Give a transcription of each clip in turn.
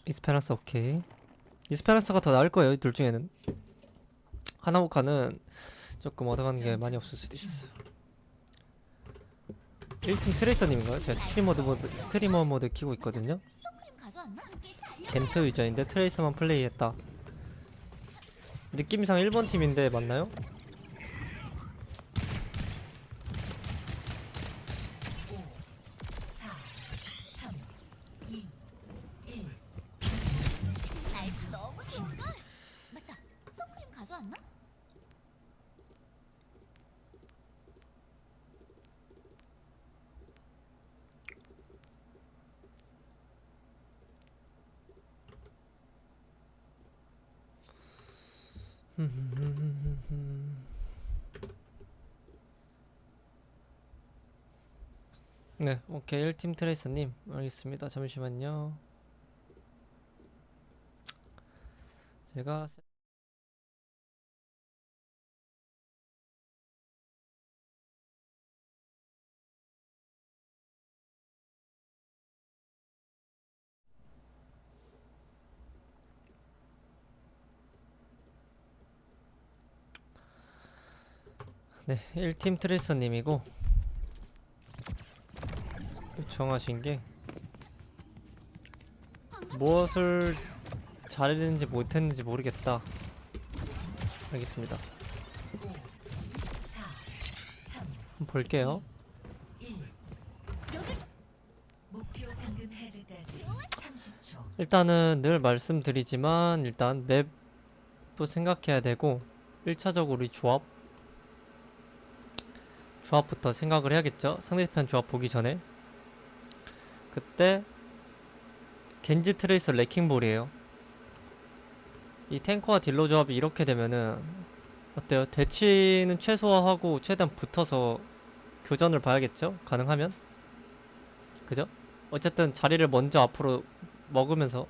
이스페란스 오케이. 이스페란스가 더 나을 거예요, 이 둘 중에는. 하나오카는 조금 얻어가는 게 많이 없을 수도 있어. 1팀 트레이서님인가요? 제가 스트리머 모드 키고 있거든요. 겐트 유저인데 트레이서만 플레이했다. 느낌상 1번 팀인데 맞나요? 네, 오케이. 1팀 트레이서님 알겠습니다. 잠시만요. 제가 네, 1팀 트레이서님이고 요청하신 게 무엇을 잘했는지 못했는지 모르겠다. 알겠습니다. 한번 볼게요. 일단은 늘 말씀드리지만 일단 맵도 생각해야 되고 1차적으로 우리 조합부터 생각을 해야겠죠. 상대편 조합 보기 전에. 그때 겐지 트레이서 레킹볼이에요. 이 탱커와 딜러 조합이 이렇게 되면은 어때요? 대치는 최소화하고 최대한 붙어서 교전을 봐야겠죠? 가능하면? 그죠? 어쨌든 자리를 먼저 앞으로 먹으면서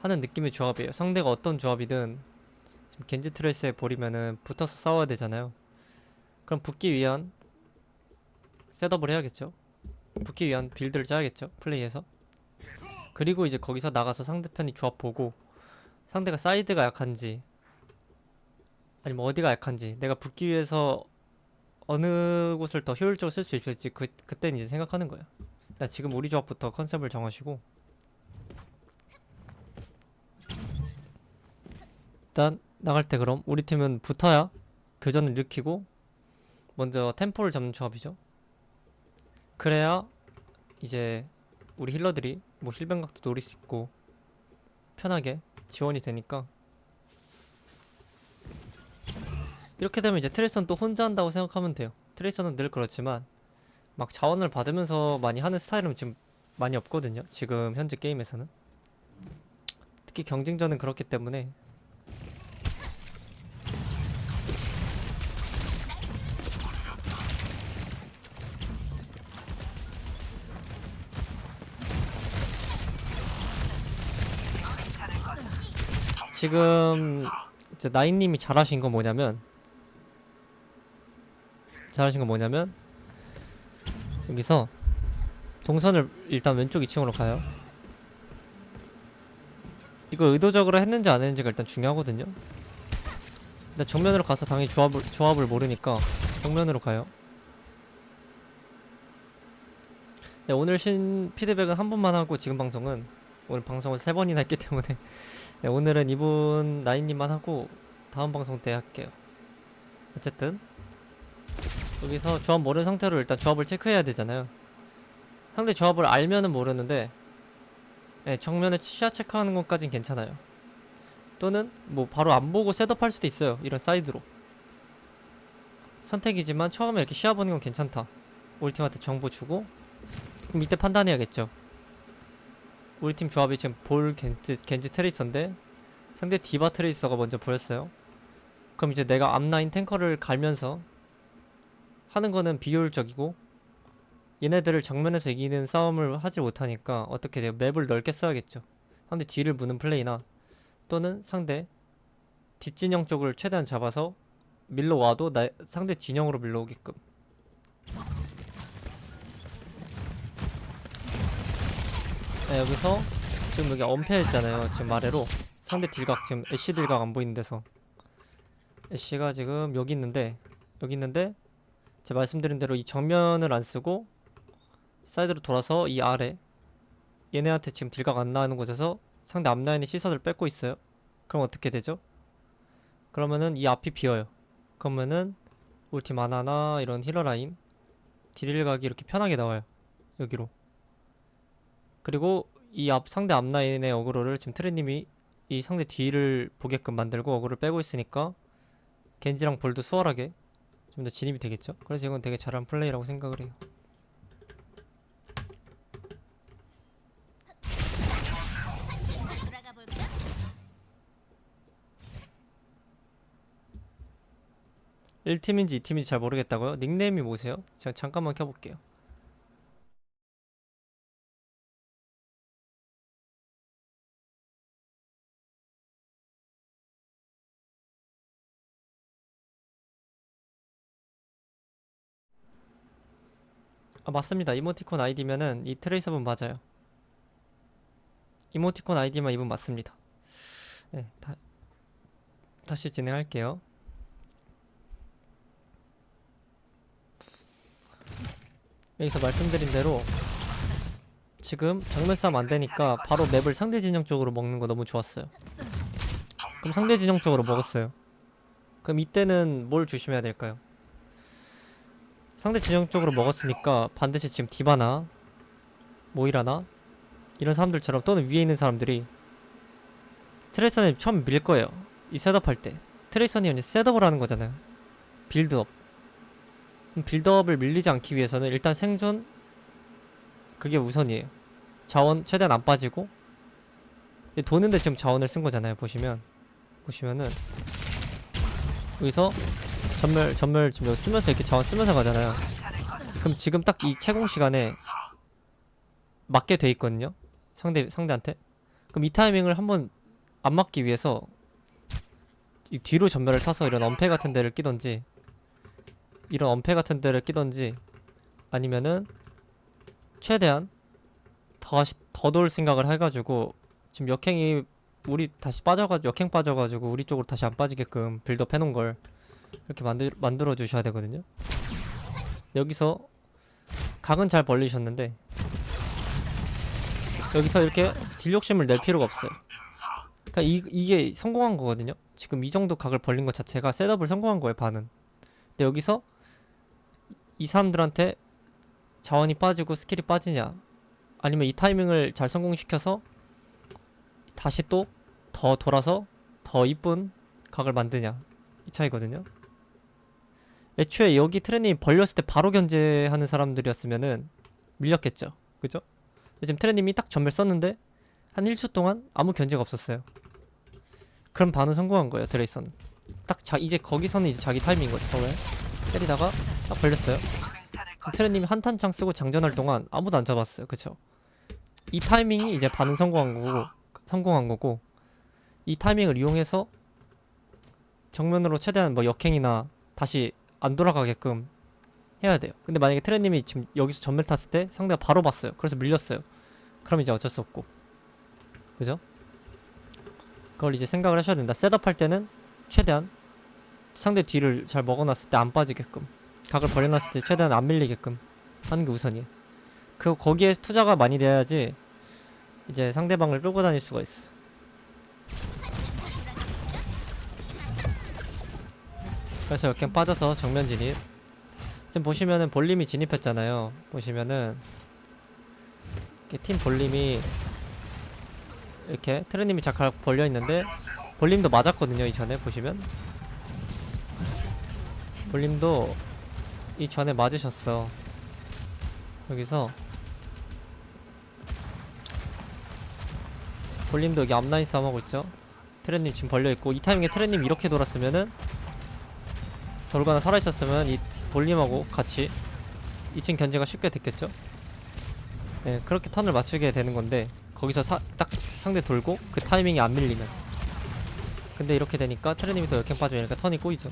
하는 느낌의 조합이에요. 상대가 어떤 조합이든 지금 겐지 트레이스에 버리면은 붙어서 싸워야 되잖아요. 그럼 붙기 위한 셋업을 해야겠죠? 붙기 위한 빌드를 짜야겠죠? 플레이에서. 그리고 이제 거기서 나가서 상대편이 조합 보고 상대가 사이드가 약한지 아니면 어디가 약한지 내가 붙기 위해서 어느 곳을 더 효율적으로 쓸 수 있을지 그땐 이제 생각하는 거예요. 일단 지금 우리 조합부터 컨셉을 정하시고 일단 나갈 때 그럼 우리 팀은 붙어야 교전을 일으키고 먼저 템포를 잡는 조합이죠. 그래야 이제 우리 힐러들이 뭐 힐뱅각도 노릴 수 있고 편하게 지원이 되니까 이렇게 되면 이제 트레이서는 또 혼자 한다고 생각하면 돼요. 트레이서는 늘 그렇지만 막 자원을 받으면서 많이 하는 스타일은 지금 많이 없거든요. 지금 현재 게임에서는 특히 경쟁전은 그렇기 때문에 지금 이제 나인님이 잘하신 건 뭐냐면 여기서 동선을 일단 왼쪽 2층으로 가요. 이거 의도적으로 했는지 안 했는지가 일단 중요하거든요. 근데 정면으로 가서 당연히 조합을 모르니까 정면으로 가요. 네, 오늘 피드백은 한 번만 하고 지금 방송은 오늘 방송을 3번이나 했기 때문에 네, 오늘은 이분 나인님만 하고 다음 방송 때 할게요. 어쨌든 여기서 조합 모르는 상태로 일단 조합을 체크해야 되잖아요. 상대 조합을 알면은 모르는데 네, 정면에 시야 체크하는 것까진 괜찮아요. 또는 뭐 바로 안 보고 셋업할 수도 있어요. 이런 사이드로 선택이지만 처음에 이렇게 시야 보는 건 괜찮다. 우리 팀한테 정보 주고 그럼 이때 판단해야겠죠. 우리 팀 조합이 지금 겐지 트레이서인데 상대 디바 트레이서가 먼저 보였어요. 그럼 이제 내가 앞라인 탱커를 갈면서 하는 거는 비효율적이고 얘네들을 정면에서 이기는 싸움을 하지 못하니까 어떻게 돼요? 맵을 넓게 써야겠죠. 상대 뒤를 무는 플레이나 또는 상대 뒷진영 쪽을 최대한 잡아서 밀러와도 상대 진영으로 밀러오게끔. 네, 여기서 지금 여기 엄폐했잖아요. 지금 아래로 상대 딜각 지금 애쉬 딜각 안 보이는 데서 애쉬가 지금 여기 있는데 제가 말씀드린 대로 이 정면을 안 쓰고 사이드로 돌아서 이 아래 얘네한테 지금 딜각 안 나는 곳에서 상대 앞라인의 시선을 뺏고 있어요. 그럼 어떻게 되죠? 그러면은 이 앞이 비어요. 그러면은 울티 마나나 이런 힐러 라인 딜각이 이렇게 편하게 나와요. 여기로. 그리고 이 상대 앞라인의 어그로를 지금 트레님이 이 상대 뒤를 보게끔 만들고 어그로를 빼고 있으니까 겐지랑 볼도 수월하게 좀 더 진입이 되겠죠. 그래서 이건 되게 잘한 플레이라고 생각을 해요. 돌아가 볼까? 1팀인지 2팀인지 잘 모르겠다고요? 닉네임이 뭐세요? 제가 잠깐만 켜볼게요. 아, 맞습니다. 이모티콘 아이디면은 이 트레이서분 맞아요. 이모티콘 아이디만 이분 맞습니다. 네, 다시 진행할게요. 여기서 말씀드린 대로 지금 정면 싸움 안 되니까 바로 맵을 상대 진영 쪽으로 먹는 거 너무 좋았어요. 그럼 상대 진영 쪽으로 먹었어요. 그럼 이때는 뭘 조심해야 될까요? 상대 진영 쪽으로 먹었으니까 반드시 지금 디바나 모이라나 이런 사람들처럼 또는 위에 있는 사람들이 트레이서님 처음 밀 거예요. 이 셋업 할 때 트레이서님 이제 셋업을 하는 거잖아요. 빌드업. 빌드업을 밀리지 않기 위해서는 일단 생존 그게 우선이에요. 자원 최대한 안 빠지고 도는데 지금 자원을 쓴 거잖아요. 보시면은 여기서 전멸 지금 여기 쓰면서 이렇게 자원 쓰면서 가잖아요. 그럼 지금 딱 이 채공 시간에 맞게 돼 있거든요. 상대한테. 그럼 이 타이밍을 한번 안 맞기 위해서 이 뒤로 전멸을 타서 이런 엄폐 같은 데를 끼던지 아니면은 최대한 더 돌 생각을 해가지고 지금 우리 다시 역행 빠져가지고 우리 쪽으로 다시 안 빠지게끔 빌드업 해놓은 걸 이렇게 만들어 주셔야 되거든요. 여기서 각은 잘 벌리셨는데 여기서 이렇게 딜 욕심을 낼 필요가 없어요. 그러니까 이게 성공한 거거든요. 지금 이 정도 각을 벌린 것 자체가 셋업을 성공한 거예요, 반은. 근데 여기서 이 사람들한테 자원이 빠지고 스킬이 빠지냐 아니면 이 타이밍을 잘 성공시켜서 다시 또 더 돌아서 더 이쁜 각을 만드냐 이 차이거든요. 애초에 여기 트레님 벌렸을 때 바로 견제하는 사람들이었으면은 밀렸겠죠. 그죠? 지금 트레님이 딱 전멸 썼는데 한 1초 동안 아무 견제가 없었어요. 그럼 반은 성공한 거예요, 트레이서는. 이제 거기서는 이제 자기 타이밍인 거죠. 처음에 때리다가 딱 벌렸어요. 지금 트레님이 한탄창 쓰고 장전할 동안 아무도 안 잡았어요. 그쵸? 이 타이밍이 이제 반은 성공한 거고 이 타이밍을 이용해서 정면으로 최대한 뭐 역행이나 다시 안 돌아가게끔 해야 돼요. 근데 만약에 트레님이 지금 여기서 전멸 탔을 때 상대가 바로 봤어요. 그래서 밀렸어요. 그럼 이제 어쩔 수 없고. 그죠? 그걸 이제 생각을 하셔야 된다. 셋업할 때는 최대한 상대 뒤를 잘 먹어놨을 때 안 빠지게끔 각을 벌려놨을 때 최대한 안 밀리게끔 하는 게 우선이에요. 거기에 투자가 많이 돼야지 이제 상대방을 끌고 다닐 수가 있어. 그래서 역행 빠져서 정면 진입. 지금 보시면은 볼림이 진입했잖아요. 보시면은 이렇게 팀 볼림이 이렇게 트레님이 잘 벌려 있는데 볼림도 맞았거든요. 이전에 보시면 볼림도 이전에 맞으셨어. 여기서 볼림도 여기 앞라인 싸움하고 있죠. 트레님 지금 벌려 있고 이 타이밍에 트레님 이렇게 돌았으면은 돌거나 살아있었으면 이 볼림하고 같이 2층 견제가 쉽게 됐겠죠. 네, 그렇게 턴을 맞추게 되는 건데 거기서 딱 상대 돌고 그 타이밍이 안 밀리면. 근데 이렇게 되니까 트레님이 또 역행 빠지니까 턴이 꼬이죠.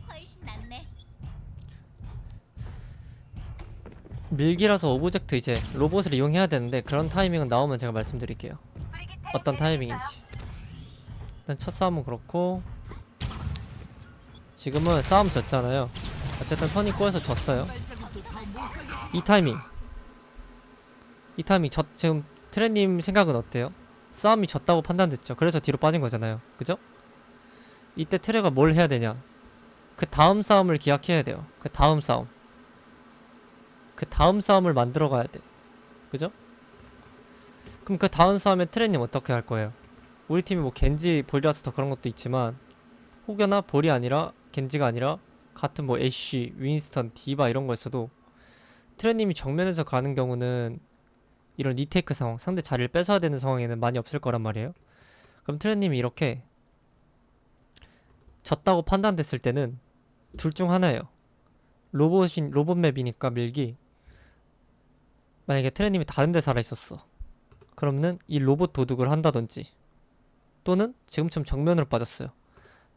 훨씬 낫네. 밀기라서 오브젝트 이제 로봇을 이용해야 되는데 그런 타이밍은 나오면 제가 말씀드릴게요. 어떤 타이밍인지. 일단 첫 싸움은 그렇고 지금은 싸움 졌잖아요. 어쨌든 턴이 꼬여서 졌어요. 이 타이밍 지금 트레님 생각은 어때요? 싸움이 졌다고 판단됐죠. 그래서 뒤로 빠진 거잖아요. 그죠? 이때 트레가 뭘 해야 되냐? 그 다음 싸움을 기약해야 돼요. 그 다음 싸움을 만들어 가야 돼. 그죠? 그럼 그 다음 싸움에 트레님 어떻게 할 거예요? 우리 팀이 뭐 겐지 볼이라서 더 그런 것도 있지만 혹여나 볼이 아니라 겐지가 아니라 같은 뭐 애쉬, 윈스턴, 디바 이런 거였어도 트레님이 정면에서 가는 경우는 이런 리테이크 상황, 상대 자리를 뺏어야 되는 상황에는 많이 없을 거란 말이에요. 그럼 트레님이 이렇게 졌다고 판단됐을 때는 둘 중 하나예요. 로봇 맵이니까 밀기. 만약에 트레님이 다른 데 살아 있었어. 그러면은 이 로봇 도둑을 한다든지 또는 지금처럼 정면으로 빠졌어요.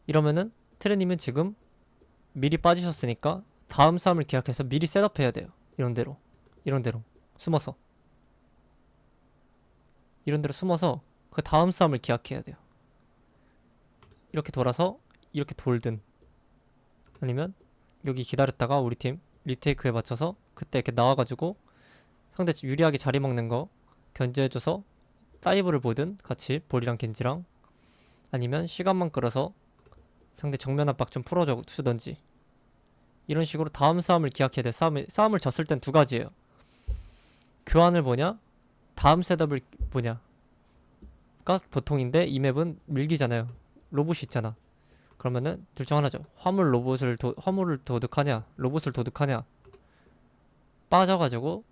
이러면은 트레님은 지금 미리 빠지셨으니까 다음 싸움을 기약해서 미리 셋업해야 돼요. 이런 데로 숨어서 그 다음 싸움을 기약해야 돼요. 이렇게 돌아서 이렇게 돌든 아니면 여기 기다렸다가 우리 팀 리테이크에 맞춰서 그때 이렇게 나와가지고 상대 유리하게 자리 먹는 거 견제해줘서 다이브를 보든 같이 볼이랑 겐지랑 아니면 시간만 끌어서 상대 정면 압박 좀 풀어주던지 이런 식으로 다음 싸움을 기약해야 돼. 싸움을 졌을 땐 두 가지예요. 교환을 보냐 다음 셋업을 보냐가 보통인데 이 맵은 밀기잖아요. 로봇이 있잖아. 그러면은 둘 중 하나죠. 화물을 도둑하냐 로봇을 도둑하냐 빠져가지고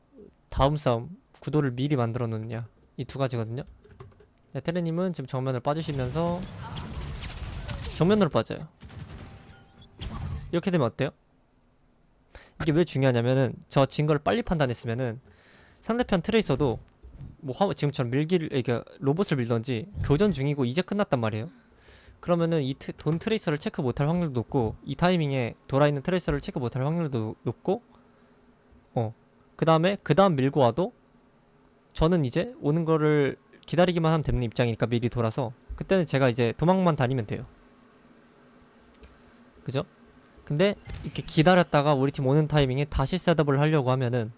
다음 싸움 구도를 미리 만들어 놓느냐 이 두 가지거든요. 네, 테레님은 지금 정면을 빠지시면서 정면으로 빠져요. 이렇게 되면 어때요? 이게 왜 중요하냐면은 저 진 거를 빨리 판단했으면은 상대편 트레이서도 뭐 지금처럼 이게 로봇을 밀던지 교전 중이고 이제 끝났단 말이에요. 그러면은 돈 트레이서를 체크 못할 확률도 높고 이 타이밍에 돌아있는 트레이서를 체크 못할 확률도 높고 그 다음 밀고 와도 저는 이제 오는 거를 기다리기만 하면 되는 입장이니까 미리 돌아서 그때는 제가 이제 도망만 다니면 돼요. 그죠? 근데 이렇게 기다렸다가 우리 팀 오는 타이밍에 다시 셋업을 하려고 하면은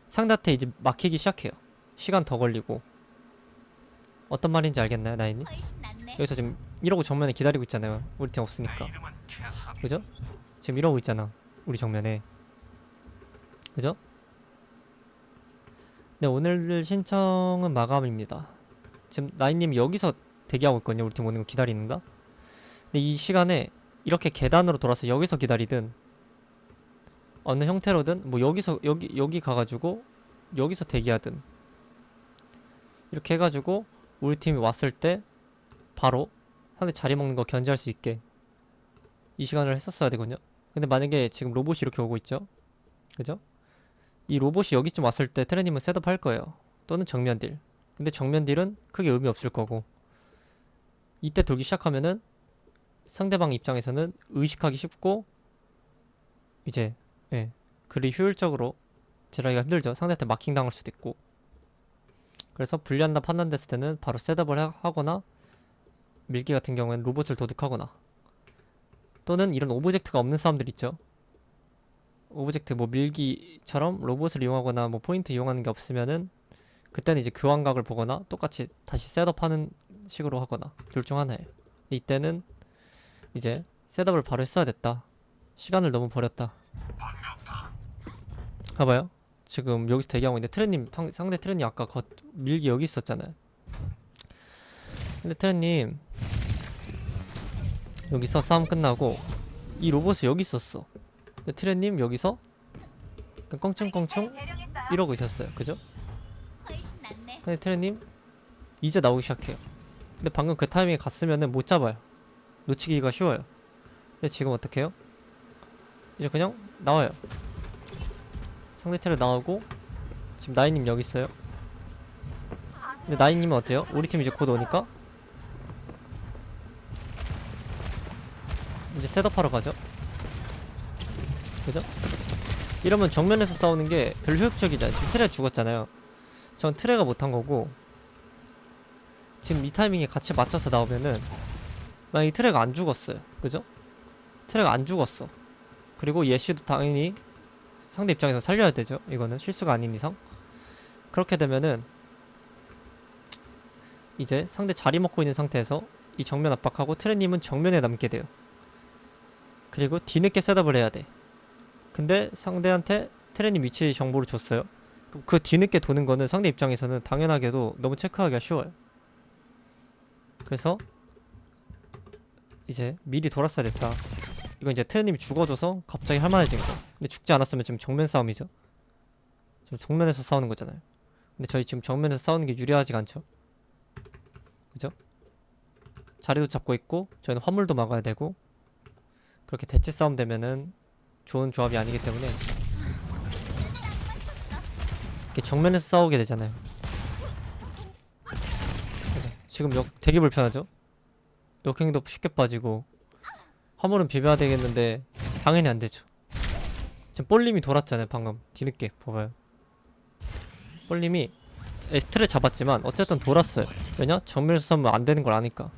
상대한테 이제 막히기 시작해요. 시간 더 걸리고. 어떤 말인지 알겠나요, 나인님? 여기서 지금 이러고 정면에 기다리고 있잖아요. 우리 팀 없으니까. 그죠? 지금 이러고 있잖아. 우리 정면에. 그죠? 네, 오늘 신청은 마감입니다. 지금 나인님이 여기서 대기하고 있거든요. 우리 팀 오는 거 기다리는가? 근데 이 시간에 이렇게 계단으로 돌아서 여기서 기다리든 어느 형태로든 뭐 여기 가가지고 여기서 대기하든 이렇게 해가지고 우리 팀이 왔을 때 바로 상대 자리 먹는 거 견제할 수 있게 이 시간을 했었어야 되거든요. 근데 만약에 지금 로봇이 이렇게 오고 있죠. 그죠? 이 로봇이 여기쯤 왔을 때 트레님은 셋업 할 거예요. 또는 정면 딜. 근데 정면 딜은 크게 의미 없을 거고 이때 돌기 시작하면은 상대방 입장에서는 의식하기 쉽고 이제 그리 효율적으로 딜하기가 힘들죠. 상대한테 마킹 당할 수도 있고. 그래서 불리한다 판단됐을 때는 바로 셋업을 하거나 밀기 같은 경우에는 로봇을 도둑하거나 또는 이런 오브젝트가 없는 싸움들 있죠. 오브젝트 뭐 밀기처럼 로봇을 이용하거나 뭐 포인트 이용하는 게 없으면은 그때는 이제 교환각을 보거나 똑같이 다시 셋업하는 식으로 하거나 둘 중 하나예요. 이때는 이제 셋업을 바로 했어야 됐다. 시간을 너무 버렸다. 봐봐요. 지금 여기서 대기하고 있는데 상대 트레님 아까 밀기 여기 있었잖아요. 근데 트레님 여기서 싸움 끝나고 이 로봇이 여기 있었어. 근데 트레님 여기서 껑충껑충 이러고 있었어요. 그죠? 근데 트레님 이제 나오기 시작해요. 근데 방금 그 타이밍에 갔으면은 못 잡아요. 놓치기가 쉬워요. 근데 지금 어떻게 해요? 이제 그냥 나와요. 상대 트레 나오고 지금 나인님 여기 있어요. 근데 나인님은 어때요? 우리 팀 이제 곧 오니까 이제 셋업하러 가죠. 그죠? 이러면 정면에서 싸우는 게 별로 효율적이지 않아요. 지금 트레가 죽었잖아요. 전 트레가 못한 거고, 지금 이 타이밍에 같이 맞춰서 나오면은 만약 이 트레가 안 죽었어요. 그죠? 트레가 안 죽었어. 그리고 예시도 당연히 상대 입장에서 살려야 되죠. 이거는 실수가 아닌 이상. 그렇게 되면은 이제 상대 자리 먹고 있는 상태에서 이 정면 압박하고 트레님은 정면에 남게 돼요. 그리고 뒤늦게 셋업을 해야 돼. 근데 상대한테 트레님 위치 정보를 줬어요. 그 뒤늦게 도는 거는 상대 입장에서는 당연하게도 너무 체크하기가 쉬워요. 그래서 이제 미리 돌았어야 됐다. 이건 이제 트레님이 죽어줘서 갑자기 할만해진 거. 근데 죽지 않았으면 지금 정면 싸움이죠. 지금 정면에서 싸우는 거잖아요. 근데 저희 지금 정면에서 싸우는 게 유리하지가 않죠. 그죠? 자리도 잡고 있고 저희는 화물도 막아야 되고 그렇게 대치 싸움 되면은 좋은 조합이 아니기 때문에 이렇게 정면에서 싸우게 되잖아요. 지금 되게 불편하죠? 역행도 쉽게 빠지고 화물은 비벼야 되겠는데 당연히 안 되죠. 지금 볼림이 돌았잖아요. 방금 뒤늦게 봐봐요. 볼림이 틀을 잡았지만 어쨌든 돌았어요. 왜냐? 정면에서 싸우면 안 되는 걸 아니까.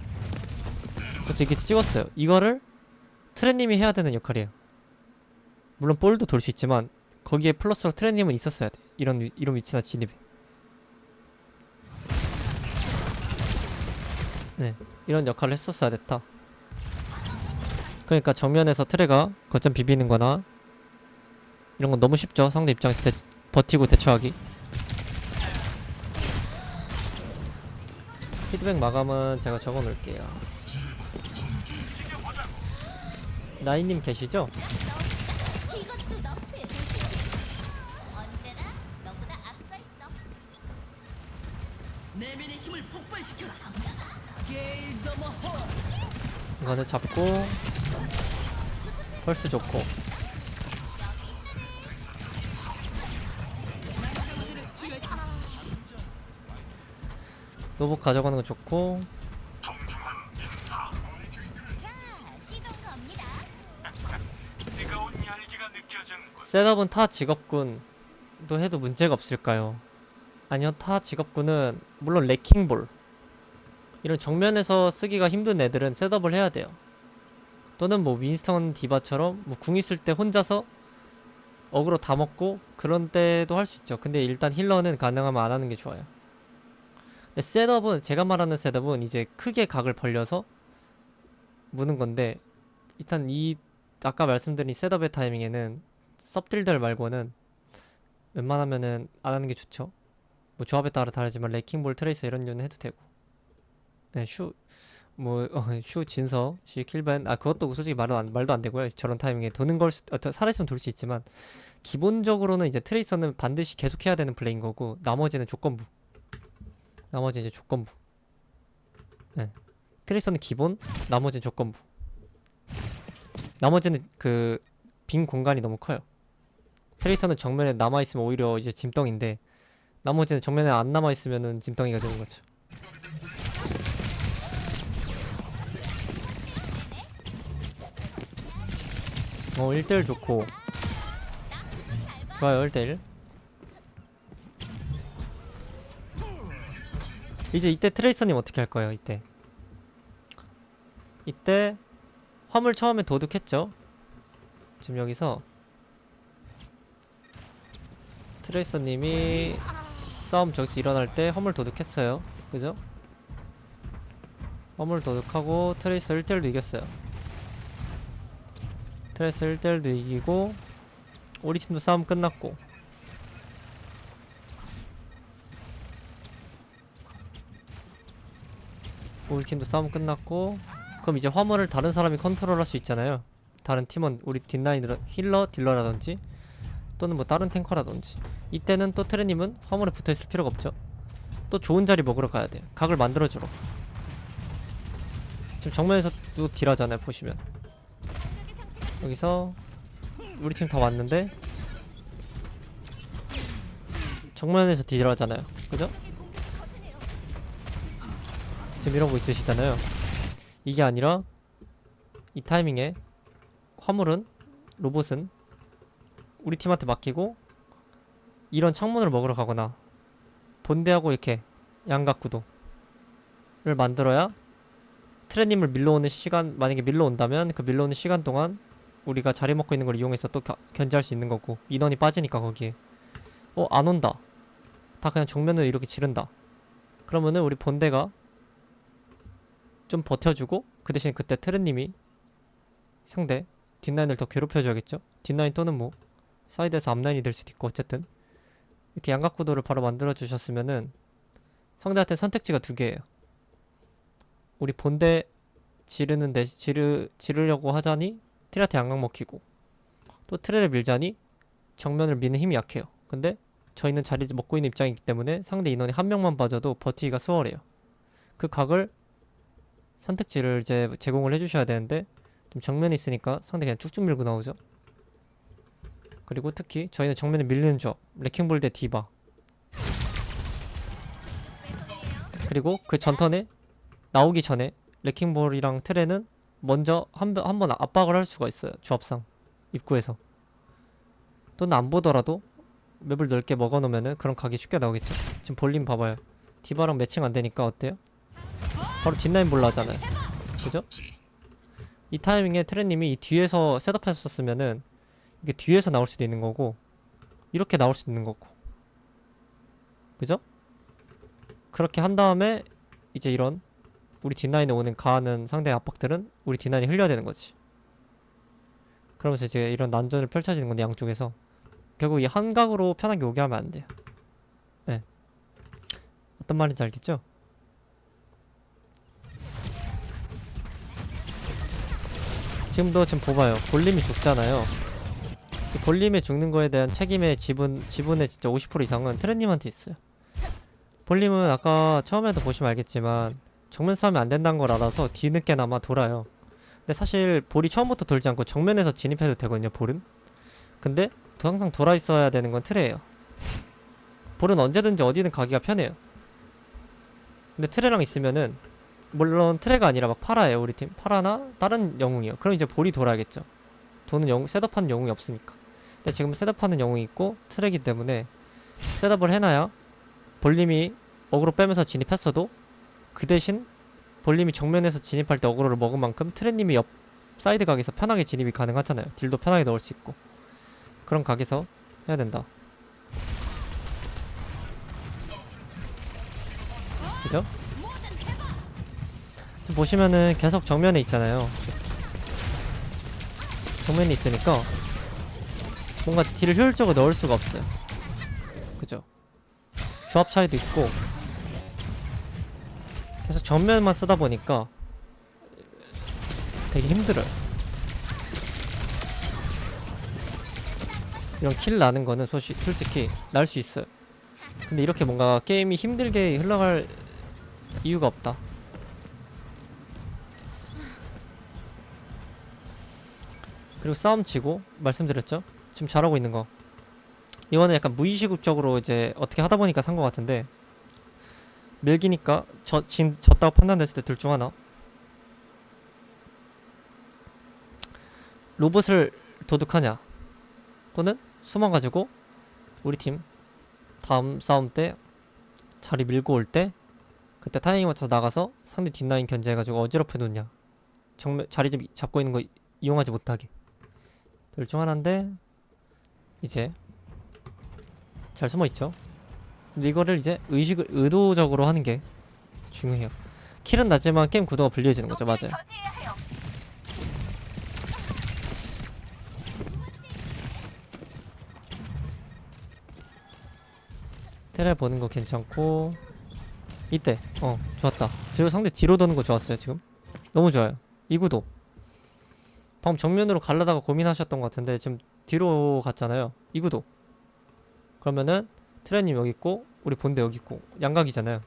그래서 이렇게 찍었어요. 이거를 트레님이 해야 되는 역할이에요. 물론 볼도 돌 수 있지만 거기에 플러스로 트레님은 있었어야 돼. 이런 위치나 진입에. 네, 이런 역할을 했었어야 됐다. 그러니까 정면에서 트레가 거점 비비는 거나 이런 건 너무 쉽죠. 상대 입장에서 버티고 대처하기. 피드백 마감은 제가 적어 놓을게요. 나이님 계시죠? 이거는 잡고 펄스 좋고 로봇 가져가는 거 좋고 셋업은 타 직업군도 해도 문제가 없을까요? 아니요, 타 직업군은 물론 레킹볼 이런 정면에서 쓰기가 힘든 애들은 셋업을 해야 돼요. 또는 뭐 윈스턴 디바처럼 뭐 궁 있을 때 혼자서 어그로 다 먹고 그런 때도 할 수 있죠. 근데 일단 힐러는 가능하면 안 하는 게 좋아요. 근데 셋업은 제가 말하는 셋업은 이제 크게 각을 벌려서 무는 건데 일단 이 아까 말씀드린 셋업의 타이밍에는 섭딜들 말고는 웬만하면은 안 하는 게 좋죠. 뭐 조합에 따라 다르지만 레킹볼 트레이서 이런 류는 해도 되고 네, 슈 진서 시 킬벤 그것도 솔직히 말도 안 되고요. 저런 타이밍에 도는 걸 살아있으면 돌 수 있지만 기본적으로는 이제 트레이서는 반드시 계속 해야 되는 플레이인 거고 나머지는 조건부. 나머지 이제 조건부. 네. 트레이서는 기본, 나머지는 조건부. 나머지는 그 빈 공간이 너무 커요. 트레이서는 정면에 남아있으면 오히려 이제 짐덩인데 나머지는 정면에 안 남아있으면은 짐덩이가 되는 거죠. 1대1 좋고 좋아요. 1대1 이제 이때 트레이서님 어떻게 할 거예요? 이때 화물 처음에 도둑했죠. 지금 여기서 트레이서님이 싸움 저기서 일어날 때 화물 도둑했어요. 그죠? 화물 도둑하고 트레이서 1대1도 이겼어요. 트레이서 1대1도 이기고 우리 팀도 싸움 끝났고 그럼 이제 화물을 다른 사람이 컨트롤할 수 있잖아요. 다른 팀원 우리 뒷라인 딜러라든지 또는 뭐 다른 탱커라든지 이때는 또 트레님은 화물에 붙어있을 필요가 없죠. 또 좋은 자리 먹으러 가야 돼요. 각을 만들어주러. 지금 정면에서 또 딜하잖아요. 보시면 여기서 우리 팀 다 왔는데 정면에서 딜하잖아요. 그죠? 지금 이러고 있으시잖아요. 이게 아니라 이 타이밍에 로봇은 우리 팀한테 맡기고 이런 창문을 먹으러 가거나 본대하고 이렇게 양각구도를 만들어야 트레님을 밀러오는 시간, 만약에 밀러온다면 그 밀러오는 시간 동안 우리가 자리 먹고 있는 걸 이용해서 또 견제할 수 있는 거고, 인원이 빠지니까 거기에 안 온다, 다 그냥 정면으로 이렇게 지른다, 그러면은 우리 본대가 좀 버텨주고, 그 대신 그때 트레님이 상대 뒷라인을 더 괴롭혀줘야겠죠. 뒷라인 또는 뭐 사이드에서 앞라인이 될 수도 있고, 어쨌든 이렇게 양각구도를 바로 만들어 주셨으면은 상대한테 선택지가 두 개예요. 우리 본대 지르는데 지르려고 하자니 트레한테 양각 먹히고, 또 트레를 밀자니 정면을 미는 힘이 약해요. 근데 저희는 자리 먹고 있는 입장이기 때문에 상대 인원이 한 명만 빠져도 버티기가 수월해요. 그 각을, 선택지를 이제 제공을 해주셔야 되는데 좀 정면에 있으니까 상대 그냥 쭉쭉 밀고 나오죠. 그리고 특히 저희는 정면에 밀리는 조합, 레킹볼 대 디바, 그리고 그 전턴에 나오기 전에 레킹볼이랑 트레는 먼저 한 번 압박을 할 수가 있어요. 조합상 입구에서. 또는 안 보더라도 맵을 넓게 먹어놓으면은 그런 각이 쉽게 나오겠죠. 지금 볼림 봐봐요. 디바랑 매칭 안 되니까 어때요? 바로 뒷라인 볼라 하잖아요. 그죠? 이 타이밍에 트레님이 이 뒤에서 셋업했었으면은 이게 뒤에서 나올 수도 있는 거고, 이렇게 나올 수도 있는 거고, 그죠? 그렇게 한 다음에 이제 이런 우리 뒷라인에 오는 가하는 상대의 압박들은 우리 뒷라인이 흘려야 되는 거지. 그러면서 이제 이런 난전을 펼쳐지는 건데, 양쪽에서 결국 이 한각으로 편하게 오게 하면 안 돼요. 네. 어떤 말인지 알겠죠? 지금 봐봐요. 볼림이 죽잖아요. 이 볼림에 죽는 거에 대한 책임의 지분의 진짜 50% 이상은 트렌님한테 있어요. 볼림은 아까 처음에도 보시면 알겠지만 정면 싸움이 안 된다는 걸 알아서 뒤늦게나마 돌아요. 근데 사실 볼이 처음부터 돌지 않고 정면에서 진입해도 되거든요, 볼은. 근데 항상 돌아 있어야 되는 건 트레예요. 볼은 언제든지 어디든 가기가 편해요. 근데 트레랑 있으면은, 물론 트레가 아니라 막 파라예요, 우리 팀. 파라나 다른 영웅이요. 그럼 이제 볼이 돌아야겠죠. 도는 영웅, 셋업하는 영웅이 없으니까. 근데 지금 셋업하는 영웅이 있고 트레이기 때문에 셋업을 해놔야 볼림이 어그로 빼면서 진입했어도 그 대신 볼림이 정면에서 진입할 때 어그로를 먹은 만큼 트레님이 옆 사이드 각에서 편하게 진입이 가능하잖아요. 딜도 편하게 넣을 수 있고. 그런 각에서 해야 된다. 그죠? 지금 보시면은 계속 정면에 있잖아요. 정면에 있으니까 뭔가 딜을 효율적으로 넣을 수가 없어요. 그죠? 조합 차이도 있고 계속 정면만 쓰다 보니까 되게 힘들어요. 이런 킬 나는 거는 솔직히 날 수 있어요. 근데 이렇게 뭔가 게임이 힘들게 흘러갈 이유가 없다. 그리고 싸움 지고 말씀드렸죠? 지금 잘하고 있는 거, 이거는 약간 무의식적으로 이제 어떻게 하다 보니까 산 거 같은데, 밀기니까 졌다고 판단됐을 때 둘 중 하나, 로봇을 도둑하냐, 또는 숨어가지고 우리 팀 다음 싸움 때 자리 밀고 올 때 그때 타이밍 맞춰서 나가서 상대 뒷라인 견제해가지고 어지럽혀 놓냐, 정면 자리 좀 잡고 있는 거 이용하지 못하게. 둘 중 하나인데 이제 잘 숨어있죠. 근데 이거를 이제 의도적으로 하는 게 중요해요. 킬은 낮지만 게임 구도가 불리해지는 거죠. 맞아요. 테레 보는 거 괜찮고, 이때 좋았다. 지금 상대 뒤로 도는 거 좋았어요. 지금 너무 좋아요. 이 구도 방금 정면으로 가려다가 고민하셨던 것 같은데 지금 뒤로 갔잖아요. 이 구도. 그러면은 트레님 여기 있고 우리 본대 여기 있고 양각이잖아요.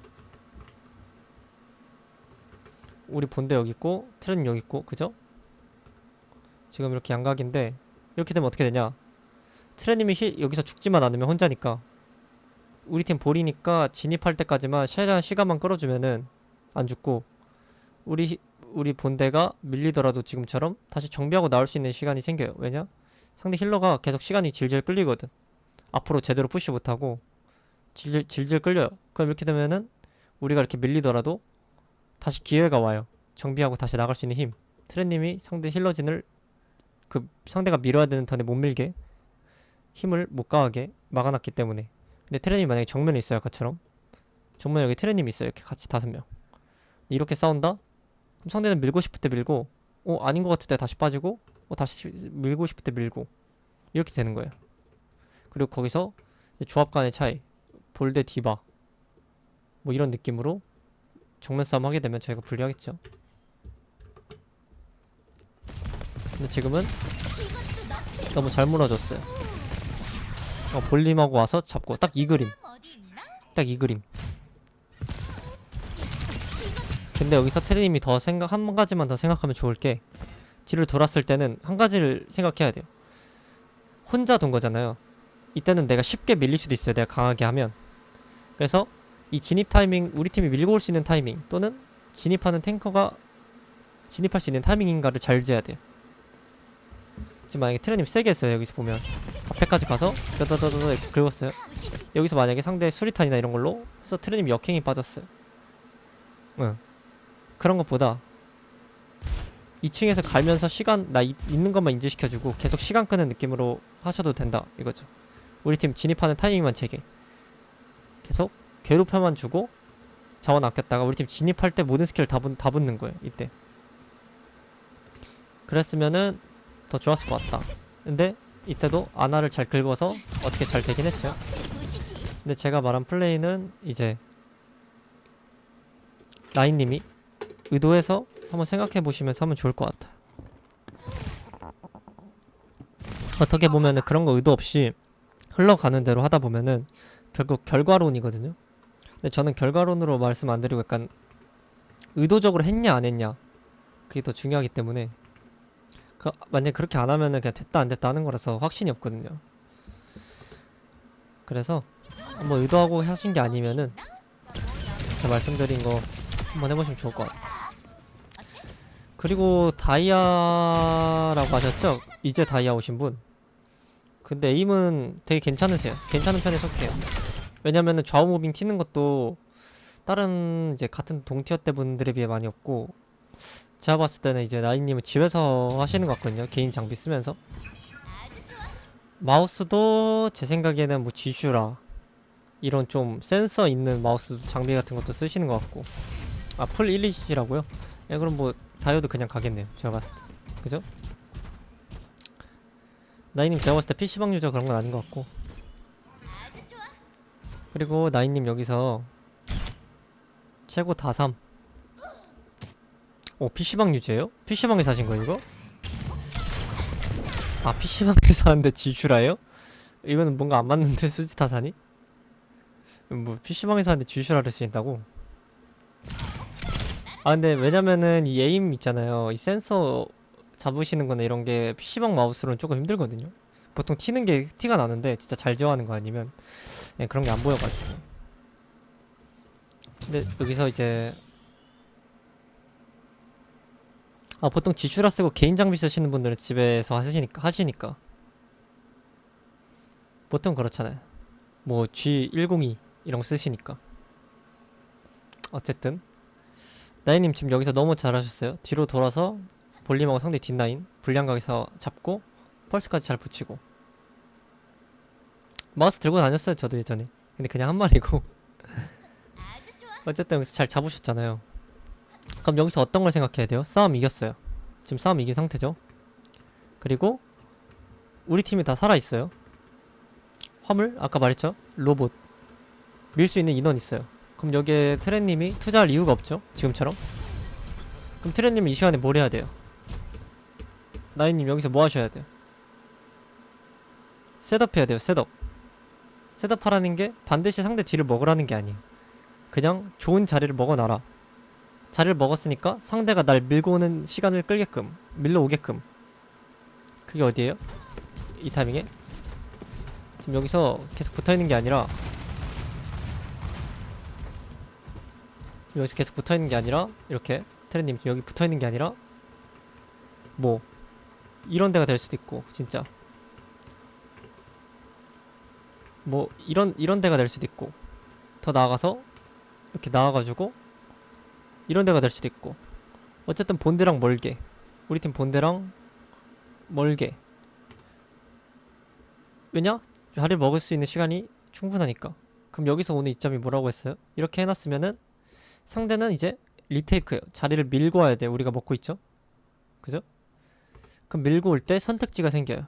우리 본대 여기 있고 트레님 여기 있고, 그죠? 지금 이렇게 양각인데 이렇게 되면 어떻게 되냐, 트레님이 여기서 죽지만 않으면 혼자니까 우리 팀 볼이니까 진입할 때까지만 최대한 시간만 끌어주면은 안 죽고, 우리 본대가 밀리더라도 지금처럼 다시 정비하고 나올 수 있는 시간이 생겨요. 왜냐? 상대 힐러가 계속 시간이 질질 끌리거든. 앞으로 제대로 푸시 못하고 질질 끌려요. 그럼 이렇게 되면은 우리가 이렇게 밀리더라도 다시 기회가 와요. 정비하고 다시 나갈 수 있는 힘. 트렌님이 상대 힐러진을 그 상대가 밀어야 되는 턴에 못 밀게 힘을 못 가하게 막아놨기 때문에. 근데 트렌님이 만약에 정면에 있어요. 아까처럼 정면에 여기 트렌님이 있어요. 이렇게 같이 5명 이렇게 싸운다? 그럼 상대는 밀고 싶을 때 밀고 아닌 것 같을 때 다시 빠지고 다시 밀고 싶을 때 밀고 이렇게 되는 거예요. 그리고 거기서 조합 간의 차이 볼대 디바 뭐 이런 느낌으로 정면 싸움 하게 되면 저희가 불리하겠죠. 근데 지금은 너무 잘 몰아줬어요. 볼림하고 와서 잡고 딱 이 그림. 딱 이 그림. 근데 여기서 트레님이 한 가지만 더 생각하면 좋을 게 뒤를 돌았을 때는 한 가지를 생각해야 돼요. 혼자 돈 거잖아요. 이때는 내가 쉽게 밀릴 수도 있어요. 내가 강하게 하면. 그래서 이 진입 타이밍, 우리 팀이 밀고 올 수 있는 타이밍 또는 진입하는 탱커가 진입할 수 있는 타이밍인가를 잘 재야 돼요. 지금 만약에 트레님 세게 했어요. 여기서 보면 앞에까지 가서 다다다다 이렇게 긁었어요. 여기서 만약에 상대 수리탄이나 이런 걸로 해서 트레님 역행이 빠졌어요. 응. 그런 것보다 2층에서 갈면서 시간 있는 것만 인지시켜주고 계속 시간 끄는 느낌으로 하셔도 된다 이거죠. 우리 팀 진입하는 타이밍만 재게 계속 괴롭혀만 주고 자원 아꼈다가 우리 팀 진입할 때 모든 스킬 다 붙는 거예요. 이때 그랬으면은 더 좋았을 것 같다. 근데 이때도 아나를 잘 긁어서 어떻게 잘 되긴 했죠. 근데 제가 말한 플레이는 이제 라인님이 의도해서 한번 생각해 보시면서 하면 좋을 것 같아요. 어떻게 보면은 그런 거 의도 없이 흘러가는 대로 하다 보면은 결국 결과론이거든요. 근데 저는 결과론으로 말씀 안 드리고 약간 의도적으로 했냐 안 했냐 그게 더 중요하기 때문에 만약에 그렇게 안 하면은 그냥 됐다 안 됐다 하는 거라서 확신이 없거든요. 그래서 한번 의도하고 하신 게 아니면은 제가 말씀드린 거 한번 해보시면 좋을 것 같아요. 그리고 다이아라고 하셨죠? 이제 다이아 오신 분. 근데 에임은 되게 괜찮으세요. 괜찮은 편에 속해요. 왜냐면은 좌우 무빙 튀는 것도 다른 이제 같은 동티어 때 분들에 비해 많이 없고 제가 봤을 때는 이제 나인님은 집에서 하시는 것 같거든요. 개인 장비 쓰면서. 마우스도 제 생각에는 뭐 지슈라 이런 좀 센서 있는 마우스 장비 같은 것도 쓰시는 것 같고 풀 1이시라고요? 예, 그럼 뭐 다이어도 그냥 가겠네요. 제가 봤을 때. 그죠? 나인님 제가 봤을 때 PC방 유저 그런 건 아닌 것 같고. 그리고 나인님 여기서 최고 다삼. PC방 유저예요? PC방에서 하신 거예요 이거? PC방에서 하는데 지슈라예요? 이거는 뭔가 안 맞는데 수지타산이? 뭐 PC방에서 하는데 지슈라를 쓰신다고? 근데 왜냐면은 이 에임 있잖아요. 이 센서 잡으시는 거나 이런 게 PC방 마우스로는 조금 힘들거든요. 보통 튀는 게 티가 나는데 진짜 잘 제어하는 거 아니면 그런 게 안 보여가지고. 근데 여기서 이제 보통 지슈라 쓰고 개인 장비 쓰시는 분들은 집에서 하시니까 보통 그렇잖아요. 뭐 G102 이런 거 쓰시니까. 어쨌든 나인님 지금 여기서 너무 잘하셨어요. 뒤로 돌아서 볼림하고 상대 뒷라인 불량각에서 잡고 펄스까지 잘 붙이고 마우스 들고 다녔어요 저도 예전에. 근데 그냥 한 말이고 어쨌든 여기서 잘 잡으셨잖아요. 그럼 여기서 어떤 걸 생각해야 돼요? 싸움 이겼어요. 지금 싸움 이긴 상태죠. 그리고 우리 팀이 다 살아있어요. 화물 아까 말했죠. 로봇 밀 수 있는 인원 있어요. 그럼 여기에 트렌님이 투자할 이유가 없죠. 지금처럼. 그럼 트렌님은 이 시간에 뭘 해야 돼요? 나인님 여기서 뭐 하셔야 돼요? 셋업 해야 돼요. 셋업 하라는 게 반드시 상대 뒤를 먹으라는 게 아니에요. 그냥 좋은 자리를 먹어놔라. 자리를 먹었으니까 상대가 날 밀고 오는 시간을 끌게끔 밀러 오게끔. 그게 어디에요? 이 타이밍에 지금 여기서 계속 붙어있는 게 아니라 여기서 계속 붙어있는 게 아니라 이렇게 트렌님 여기 붙어있는 게 아니라 뭐 이런 데가 될 수도 있고 진짜 뭐 이런 데가 될 수도 있고, 더 나아가서 이렇게 나와가지고 이런 데가 될 수도 있고, 어쨌든 본대랑 멀게, 우리 팀 본대랑 멀게. 왜냐? 자리를 먹을 수 있는 시간이 충분하니까. 그럼 여기서 오는 이점이 뭐라고 했어요? 이렇게 해놨으면은 상대는 이제 리테이크예요. 자리를 밀고 와야 돼. 우리가 먹고 있죠? 그죠? 그럼 밀고 올 때 선택지가 생겨요.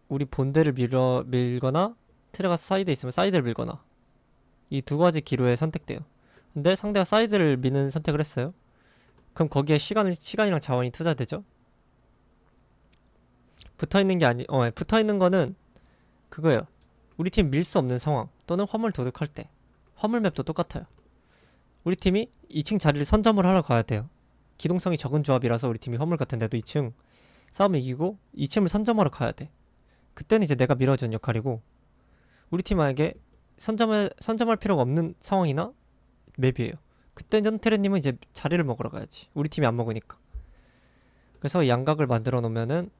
우리 본대를 밀거나 트레가 사이드에 있으면 사이드를 밀거나, 이 두 가지 기로에 선택돼요. 근데 상대가 사이드를 미는 선택을 했어요. 그럼 거기에 시간이랑 자원이 투자되죠? 붙어있는 게 붙어있는 거는 그거예요. 우리 팀 밀 수 없는 상황 또는 화물 도둑할 때. 화물 맵도 똑같아요. 우리 팀이 2층 자리를 선점을 하러 가야 돼요. 기동성이 적은 조합이라서 우리 팀이 화물 같은데도 2층 싸움 이기고 2층을 선점하러 가야 돼. 그때는 이제 내가 밀어주는 역할이고, 우리 팀 만약에 선점할 필요가 없는 상황이나 맵이에요. 그때는 테레님은 이제 자리를 먹으러 가야지. 우리 팀이 안 먹으니까. 그래서 양각을 만들어 놓으면은,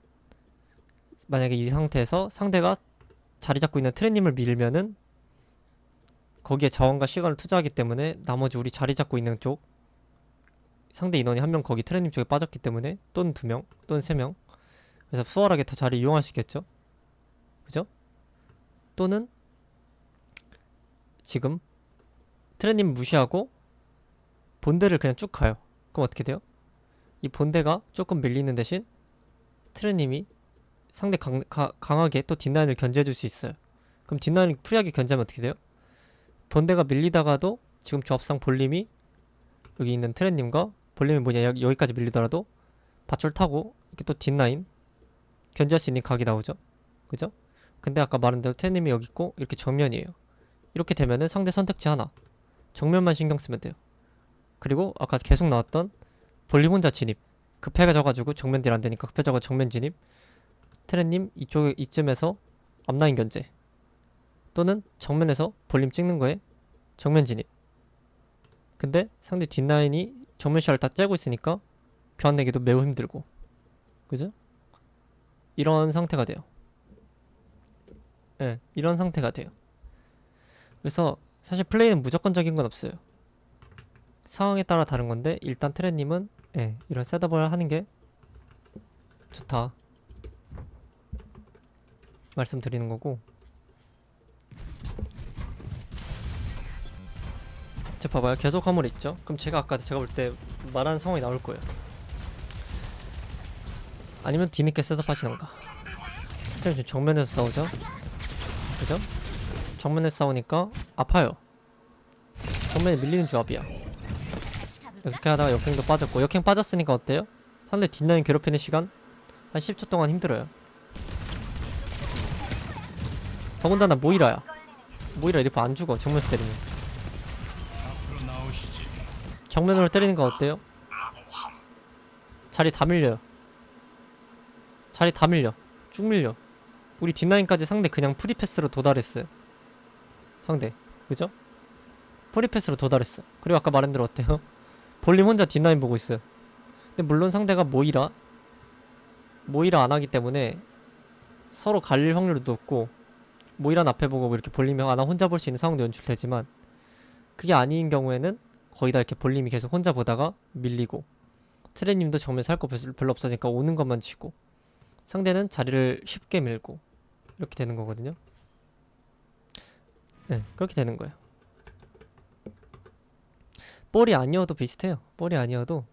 만약에 이 상태에서 상대가 자리 잡고 있는 트레님을 밀면은 거기에 자원과 시간을 투자하기 때문에 나머지 우리 자리 잡고 있는 쪽 상대 인원이 한 명 거기 트레님 쪽에 빠졌기 때문에, 또는 2명 또는 3명, 그래서 수월하게 더 자리 이용할 수 있겠죠. 그죠? 또는 지금 트레님 무시하고 본대를 그냥 쭉 가요. 그럼 어떻게 돼요? 이 본대가 조금 밀리는 대신 트레님이 상대 강하게 또 뒷라인을 견제해줄 수 있어요. 그럼 뒷라인을 프리하게 견제하면 어떻게 돼요? 본대가 밀리다가도 지금 조합상 볼림이, 여기 있는 트레님과 볼림이 뭐냐, 여기까지 밀리더라도 밧줄 타고 이렇게 또 뒷라인 견제할 수 있는 각이 나오죠. 그죠? 근데 아까 말한 대로 트레님이 여기 있고 이렇게 정면이에요. 이렇게 되면은 상대 선택지 하나, 정면만 신경 쓰면 돼요. 그리고 아까 계속 나왔던 볼림 혼자 진입, 급해져가지고 정면 딜 안되니까 급해져가지고 정면 진입, 트레님 이쯤에서 앞라인 견제, 또는 정면에서 볼림 찍는 거에 정면 진입. 근데 상대 뒷라인이 정면 샷을 다 째고 있으니까 교환내기도 매우 힘들고, 그죠? 이런 상태가 돼요. 예, 이런 상태가 돼요. 그래서 사실 플레이는 무조건적인 건 없어요. 상황에 따라 다른 건데, 일단 트레님은 이런 셋업을 하는 게 좋다 말씀드리는 거고. 자, 봐봐요. 계속 화물 있죠? 그럼 제가 볼 때 말하는 상황이 나올 거예요. 아니면 뒤늦게 셋업 하시던가. 지금 정면에서 싸우죠? 그죠? 정면에서 싸우니까 아파요. 정면에 밀리는 조합이야. 이렇게 하다가 역행도 빠졌고, 역행 빠졌으니까 어때요? 상대 뒷라인 괴롭히는 시간 한 10초 동안 힘들어요. 더군다나 모이라 리프 안 죽어. 정면에서 때리면. 정면으로 때리는 거 어때요? 자리 다 밀려요. 자리 다 밀려. 쭉 밀려. 우리 뒷라인까지 상대 그냥 프리패스로 도달했어요. 상대. 그죠? 프리패스로 도달했어. 그리고 아까 말한 대로 어때요? 볼림 혼자 뒷라인 보고 있어요. 근데 물론 상대가 모이라 안 하기 때문에 서로 갈릴 확률도 높고, 모이란 앞에 보고 이렇게 볼림이 하나 혼자 볼 수 있는 상황도 연출되지만, 그게 아닌 경우에는 거의 다 이렇게 볼림이 계속 혼자 보다가 밀리고, 트레님도 정면 살 거 별로 없어지니까 오는 것만 치고, 상대는 자리를 쉽게 밀고, 이렇게 되는 거거든요. 네, 그렇게 되는 거예요. 볼이 아니어도 비슷해요. 볼이 아니어도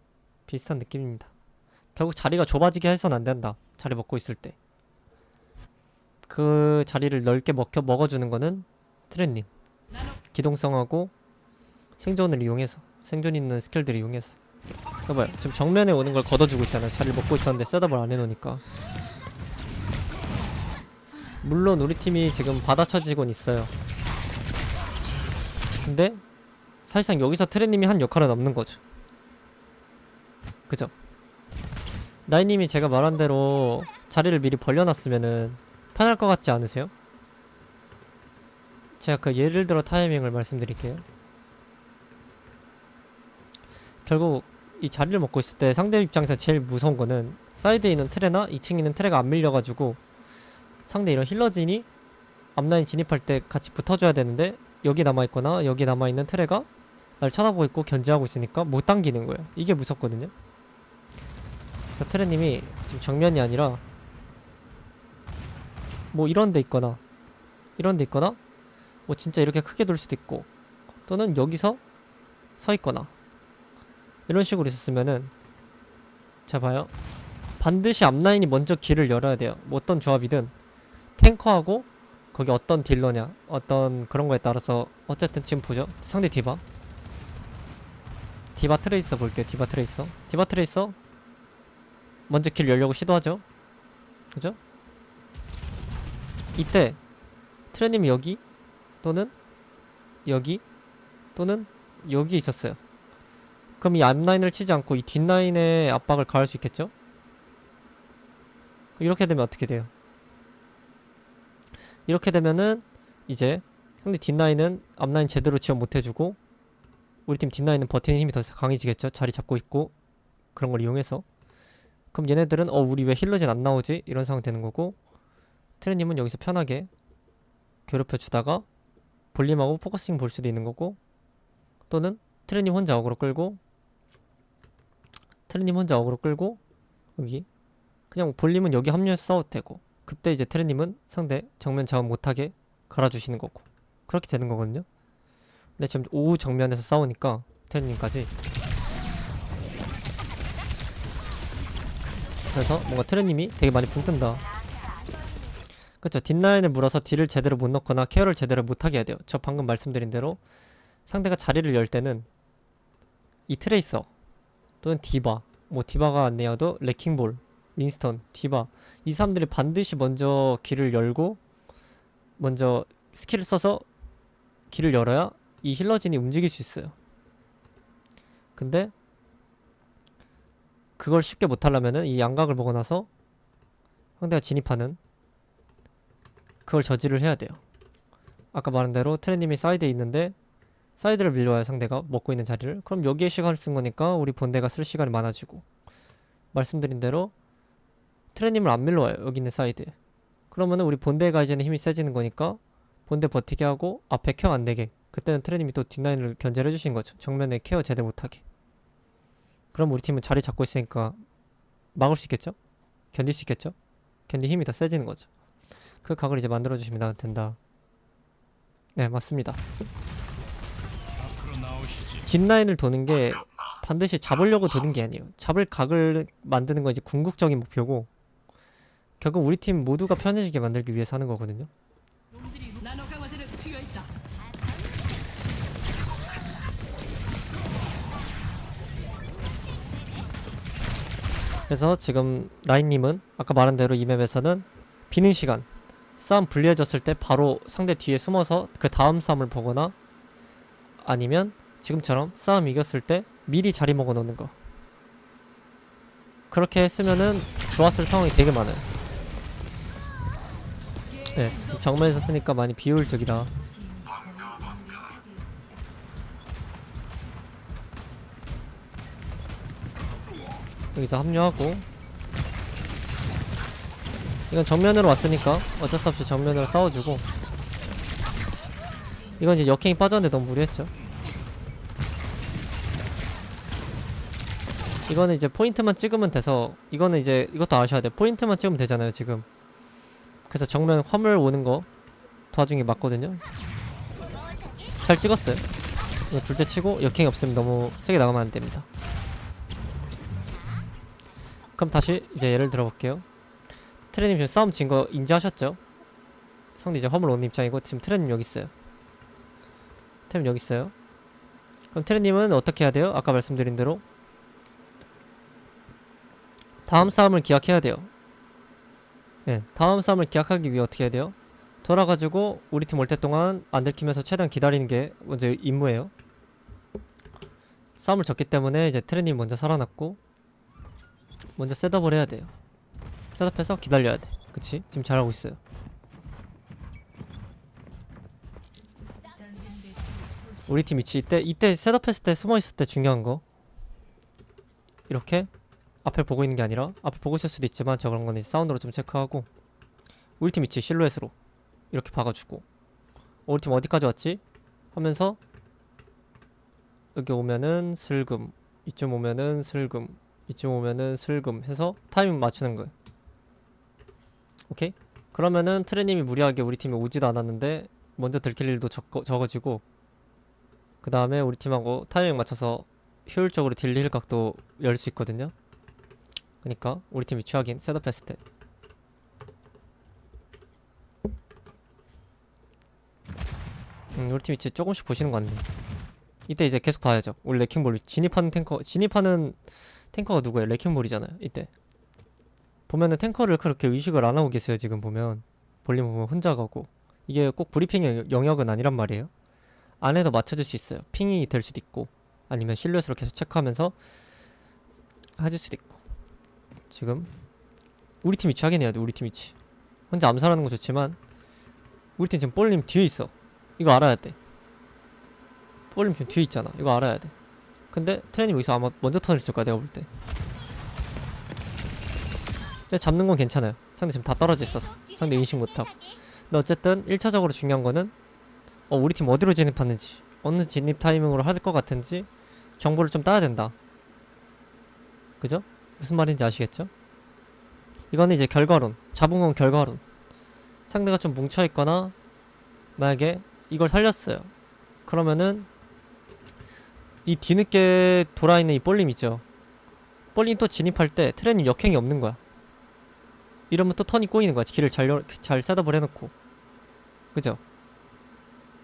비슷한 느낌입니다. 결국 자리가 좁아지게 해서는 안 된다. 자리 먹고 있을 때 그 자리를 넓게 먹어주는 거는 트레님. 기동성하고 생존을 이용해서, 생존 있는 스킬들을 이용해서. 봐봐요. 지금 정면에 오는 걸 걷어주고 있잖아요. 자리를 먹고 있었는데 셋업을 안 해놓으니까. 물론 우리 팀이 지금 받아쳐지곤 있어요. 근데 사실상 여기서 트레님이 한 역할은 없는 거죠. 그죠? 나이님이 제가 말한 대로 자리를 미리 벌려놨으면은 편할 것 같지 않으세요? 제가 그 예를 들어 타이밍을 말씀드릴게요. 결국 이 자리를 먹고 있을 때 상대 입장에서 제일 무서운 거는 사이드에 있는 트레나 2층에 있는 트레가 안 밀려가지고 상대 이런 힐러진이 앞라인 진입할 때 같이 붙어줘야 되는데 여기 남아있거나 여기 남아있는 트레가 날 쳐다보고 있고 견제하고 있으니까 못 당기는 거예요. 이게 무섭거든요. 그래서 트레님이 지금 정면이 아니라 뭐 이런 데 있거나 뭐 진짜 이렇게 크게 돌 수도 있고 또는 여기서 서 있거나 이런 식으로 있었으면은 자 봐요. 반드시 앞라인이 먼저 길을 열어야 돼요. 뭐 어떤 조합이든 탱커하고 거기 어떤 딜러냐 어떤 그런 거에 따라서 어쨌든 지금 보죠. 상대 디바 트레이서 볼게요. 디바 트레이서 먼저 길 열려고 시도하죠. 그죠? 이때 트레님이 여기 또는 여기 또는 여기 있었어요. 그럼 이 앞라인을 치지 않고 이 뒷라인에 압박을 가할 수 있겠죠? 이렇게 되면 어떻게 돼요? 이렇게 되면은 이제 상대 뒷라인은 앞라인 제대로 지원 못해주고 우리 팀 뒷라인은 버티는 힘이 더 강해지겠죠? 자리 잡고 있고 그런 걸 이용해서. 그럼 얘네들은 우리 왜 힐러진 안 나오지? 이런 상황 되는 거고 트레님은 여기서 편하게 괴롭혀 주다가 볼림하고 포커싱 볼 수도 있는 거고 또는 트레님 혼자 어그로 끌고 여기 그냥 볼림은 여기 합류해서 싸워도 되고 그때 이제 트레님은 상대 정면 자원 못하게 갈아주시는 거고 그렇게 되는 거거든요. 근데 지금 오후 정면에서 싸우니까 트레님까지 그래서 뭔가 트레님이 되게 많이 붕 뜬다. 그쵸. 뒷라인을 물어서 딜을 제대로 못 넣거나 케어를 제대로 못하게 해야 돼요. 저 방금 말씀드린 대로 상대가 자리를 열 때는 이 트레이서 또는 디바 뭐 디바가 안 내어도 레킹볼 윈스턴 디바 이 사람들이 반드시 먼저 길을 열고 먼저 스킬을 써서 길을 열어야 이 힐러진이 움직일 수 있어요. 근데 그걸 쉽게 못하려면은 이 양각을 보고 나서 상대가 진입하는 그걸 저지를 해야 돼요. 아까 말한 대로 트레님이 사이드에 있는데 사이드를 밀려와요. 상대가 먹고 있는 자리를. 그럼 여기에 시간을 쓴 거니까 우리 본대가 쓸 시간이 많아지고 말씀드린 대로 트레님을 안 밀러와요. 여기 있는 사이드에. 그러면은 우리 본대가 이제는 힘이 세지는 거니까 본대 버티게 하고 앞에 케어 안 되게 그때는 트레님이 또 뒷라인을 견제를 해주신 거죠. 정면에 케어 제대로 못하게. 그럼 우리 팀은 자리 잡고 있으니까 막을 수 있겠죠? 견딜 수 있겠죠? 견딜 힘이 더 세지는 거죠. 그 각을 이제 만들어주시면 된다. 네, 맞습니다. 뒷라인을 도는 게 반드시 잡으려고 도는 게 아니에요. 잡을 각을 만드는 건 이제 궁극적인 목표고 결국 우리 팀 모두가 편해지게 만들기 위해서 하는 거거든요. 그래서 지금 나인님은 아까 말한 대로 이 맵에서는 비는 시간 싸움 불리해졌을 때 바로 상대 뒤에 숨어서 그 다음 싸움을 보거나 아니면 지금처럼 싸움 이겼을 때 미리 자리 먹어 놓는 거 그렇게 했으면은 좋았을 상황이 되게 많아요. 네, 정면에서 쓰니까 많이 비효율적이다. 여기서 합류하고 이건 정면으로 왔으니까 어쩔 수 없이 정면으로 싸워주고 이건 이제 역행이 빠졌는데 너무 무리했죠. 이거는 이제 포인트만 찍으면 돼서 이거는 이제 이것도 아셔야 돼. 포인트만 찍으면 되잖아요 지금. 그래서 정면 화물 오는 거 도와주는 게 맞거든요. 잘 찍었어요. 이거 둘째 치고 역행이 없으면 너무 세게 나가면 안 됩니다. 그럼 다시 이제 예를 들어 볼게요. 트레님 지금 싸움 진 거 인지하셨죠? 상대 이제 화물 오는 입장이고 지금 트레님 여기 있어요. 트레님 여기 있어요. 그럼 트레님은 어떻게 해야 돼요? 아까 말씀드린 대로 다음 싸움을 기약해야 돼요. 예, 다음 싸움을 기약하기 위해 어떻게 해야 돼요? 돌아가지고 우리 팀 올 때 동안 안 들키면서 최대한 기다리는 게 먼저 임무예요. 싸움을 졌기 때문에 이제 트레님이 먼저 살아났고 먼저 셋업을 해야 돼요. 셋업해서 기다려야 돼. 그치? 지금 잘하고 있어요. 우리 팀 위치 이때 셋업했을 때 숨어있을 때 중요한 거 이렇게 앞을 보고 있는 게 아니라 앞을 보고 있을 수도 있지만 저 그런 건 이제 사운드로 좀 체크하고 우리 팀 위치 실루엣으로 이렇게 박아주고 우리 팀 어디까지 왔지? 하면서 여기 오면은 슬금, 이쯤 오면은 슬금, 이쯤 오면은 슬금 해서 타이밍 맞추는 거예요. 오케이? 그러면은 트레님이 무리하게 우리 팀에 오지도 않았는데 먼저 들킬 일도 적어지고, 그 다음에 우리 팀하고 타이밍 맞춰서 효율적으로 딜릴 각도 열 수 있거든요. 그니까 우리 팀이 취하긴 셋업했을 때 우리 팀 위치 조금씩 보시는 거 같네. 이때 이제 계속 봐야죠. 우리 레킹볼 진입하는 탱커가 누구예요? 레킹볼이잖아요. 이때 보면은 탱커를 그렇게 의식을 안 하고 계세요. 지금 보면 볼륨 보면 혼자 가고, 이게 꼭 브리핑의 영역은 아니란 말이에요. 안에도 맞춰줄 수 있어요. 핑이 될 수도 있고 아니면 실루엣으로 계속 체크하면서 해줄 수도 있고. 지금 우리 팀 위치 확인해야 돼. 우리 팀 위치 혼자 암살하는 거 좋지만 우리 팀 지금 볼님 뒤에 있어. 이거 알아야 돼. 볼님 지금 뒤에 있잖아. 이거 알아야 돼. 근데 트레님 여기서 아마 먼저 턴을 쓸 거야 내가 볼 때. 근데 잡는 건 괜찮아요. 상대 지금 다 떨어져 있었어. 상대 인식 못하고. 근데 어쨌든 1차적으로 중요한 거는 우리 팀 어디로 진입하는지, 어느 진입 타이밍으로 할 것 같은지 정보를 좀 따야 된다. 그죠? 무슨 말인지 아시겠죠? 이거는 이제 결과론, 잡은 건 결과론. 상대가 좀 뭉쳐있거나 만약에 이걸 살렸어요. 그러면은 이 뒤늦게 돌아있는 이 볼림 있죠? 볼림 또 진입할 때 트레님 역행이 없는 거야. 이러면 또 턴이 꼬이는 거야. 길을 잘 셋업을 해놓고. 그죠?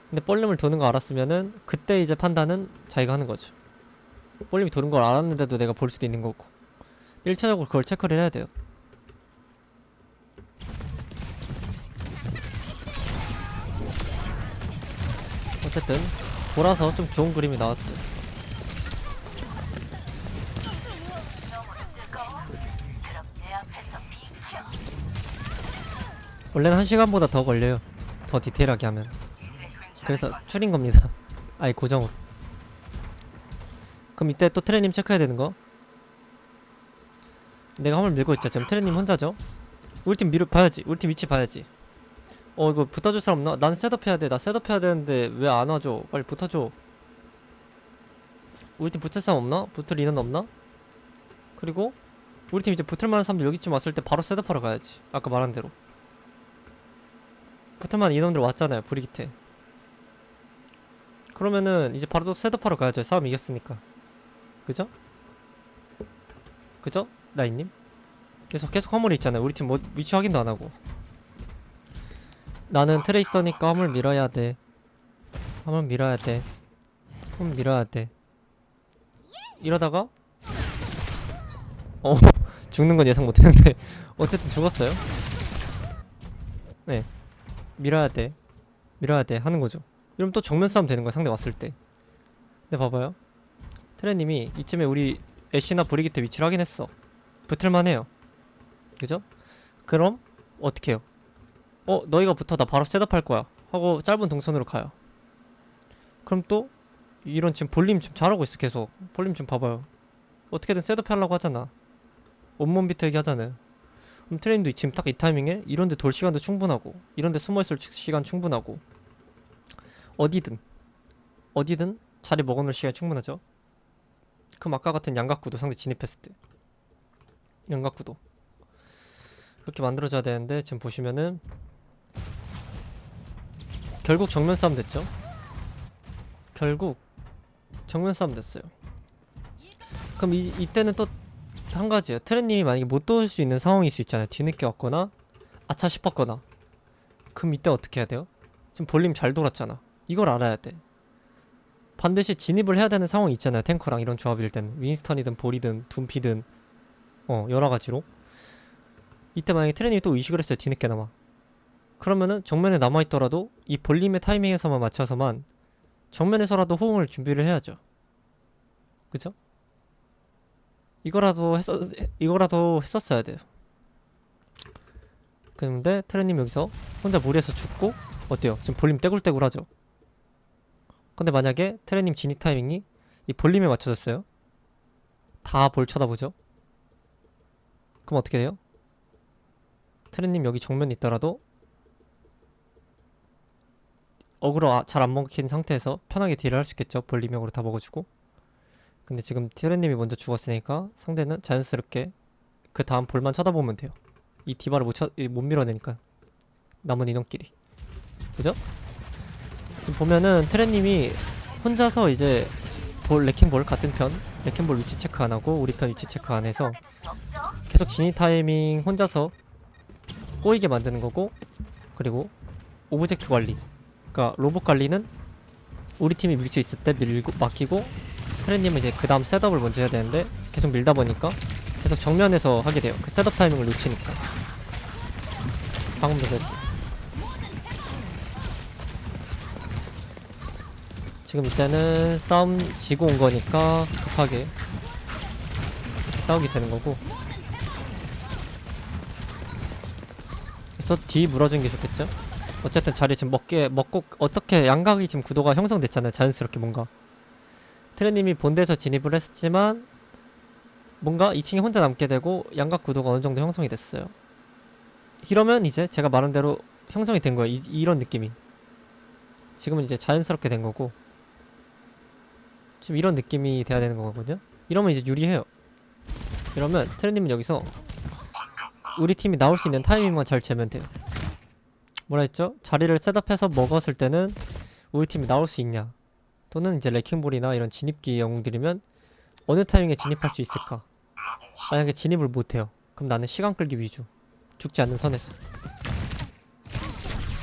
근데 볼림을 도는 거 알았으면은 그때 이제 판단은 자기가 하는 거죠. 볼림이 도는 걸 알았는데도 내가 볼 수도 있는 거고. 1차적으로 그걸 체크를 해야 돼요. 어쨌든 돌아서 좀 좋은 그림이 나왔어요. 원래는 1시간보다 더 걸려요. 더 디테일하게 하면. 그래서 줄인 겁니다. 아예 고정으로. 그럼 이때 또 트레님 체크해야 되는 거. 내가 화물 밀고 있죠. 지금 트레님 혼자죠. 우리 팀 봐야지. 우리 팀 위치 봐야지. 이거 붙어줄 사람 없나? 난 셋업해야 돼. 나 셋업해야 되는데 왜 안 와줘? 빨리 붙어줘. 우리 팀 붙을 사람 없나? 붙을 인원 없나? 그리고 우리 팀 이제 붙을 만한 사람들 여기쯤 왔을 때 바로 셋업하러 가야지. 아까 말한 대로. 붙을 만한 인원들 왔잖아요. 브리기테. 그러면은 이제 바로 또 셋업하러 가야죠. 싸움 이겼으니까. 그죠? 그죠? 나이님? 계속 화물이 있잖아요. 우리 팀 뭐 위치 확인도 안 하고. 나는 트레이서니까 화물 밀어야 돼. 화물 밀어야 돼. 화물 밀어야 돼. 이러다가 죽는 건 예상 못했는데 어쨌든 죽었어요. 네, 밀어야 돼. 밀어야 돼 하는 거죠. 이러면 또 정면 싸움 되는 거야. 상대 왔을 때. 근데 봐봐요. 트레님이 이쯤에 우리 애쉬나 브리기테 위치를 확인했어. 붙을만 해요. 그죠? 그럼 어떻게 해요? 너희가 붙어. 나 바로 셋업할 거야 하고 짧은 동선으로 가요. 그럼 또 이런 지금 볼림 지금 잘하고 있어. 계속 볼림 좀 봐봐요. 어떻게든 셋업 하려고 하잖아. 온몸 비트기 하잖아요. 그럼 트레님도 지금 딱 이 타이밍에 이런데 돌 시간도 충분하고 이런데 숨어있을 시간 충분하고 어디든 자리 먹어놓을 시간이 충분하죠. 그럼 아까 같은 양각구도 상대 진입했을 때 양각구도 그렇게 만들어줘야 되는데 지금 보시면은 결국 정면 싸움 됐죠. 결국 정면 싸움 됐어요. 그럼 이때는 또 한 가지예요. 트렌님이 만약에 못 도울 수 있는 상황일 수 있잖아요. 뒤늦게 왔거나 아차 싶었거나. 그럼 이때 어떻게 해야 돼요? 지금 볼림 잘 돌았잖아. 이걸 알아야 돼. 반드시 진입을 해야 되는 상황이 있잖아요. 탱커랑 이런 조합일 때는 윈스턴이든 볼이든 둠피든 여러가지로. 이때 만약에 트렌님이 또 의식을 했어요. 뒤늦게나마. 그러면은 정면에 남아있더라도 이 볼림의 타이밍에서만 맞춰서만 정면에서라도 호응을 준비를 해야죠. 그쵸? 이거라도 했었어야 돼요. 근데 트레님 여기서 혼자 무리해서 죽고 어때요? 지금 볼림 떼굴떼굴하죠? 근데 만약에 트레님 진입 타이밍이 이 볼림에 맞춰졌어요? 다 볼 쳐다보죠? 그럼 어떻게 돼요? 트레님 여기 정면 있더라도 어그로 잘 안 먹힌 상태에서 편하게 딜을 할 수 있겠죠. 볼리명으로 다 먹어주고. 근데 지금 티레님이 먼저 죽었으니까 상대는 자연스럽게 그 다음 볼만 쳐다보면 돼요. 이 디바를 못 밀어내니까 남은 인원끼리. 그죠? 지금 보면은 트레님이 혼자서 이제 레킹볼 같은 편 레킹볼 위치 체크 안 하고 우리 편 위치 체크 안 해서 계속 진입 타이밍 혼자서 꼬이게 만드는 거고, 그리고 오브젝트 관리, 그러니까 로봇 관리는 우리 팀이 밀 수 있을 때 밀고 막히고, 트레님은 이제 그 다음 셋업을 먼저 해야 되는데 계속 밀다 보니까 계속 정면에서 하게 돼요. 그 셋업 타이밍을 놓치니까. 방금도 그랬 지금 이때는 싸움 지고 온 거니까 급하게 싸우게 되는 거고, 그래서 뒤 물어준 게 좋겠죠? 어쨌든 자리 지금 먹고 어떻게 양각이 지금 구도가 형성됐잖아요. 자연스럽게 뭔가 트레님이 본대에서 진입을 했지만 뭔가 2층에 혼자 남게 되고 양각 구도가 어느 정도 형성이 됐어요. 이러면 이제 제가 말한 대로 형성이 된 거예요. 이런 느낌이 지금은 이제 자연스럽게 된 거고, 지금 이런 느낌이 돼야 되는 거거든요. 이러면 이제 유리해요. 이러면 트레님은 여기서 우리 팀이 나올 수 있는 타이밍만 잘 재면 돼요. 뭐라 했죠? 자리를 셋업해서 먹었을 때는 우리 팀이 나올 수 있냐, 또는 이제 레킹볼이나 이런 진입기 영웅들이면 어느 타이밍에 진입할 수 있을까. 만약에 진입을 못해요, 그럼 나는 시간 끌기 위주, 죽지 않는 선에서.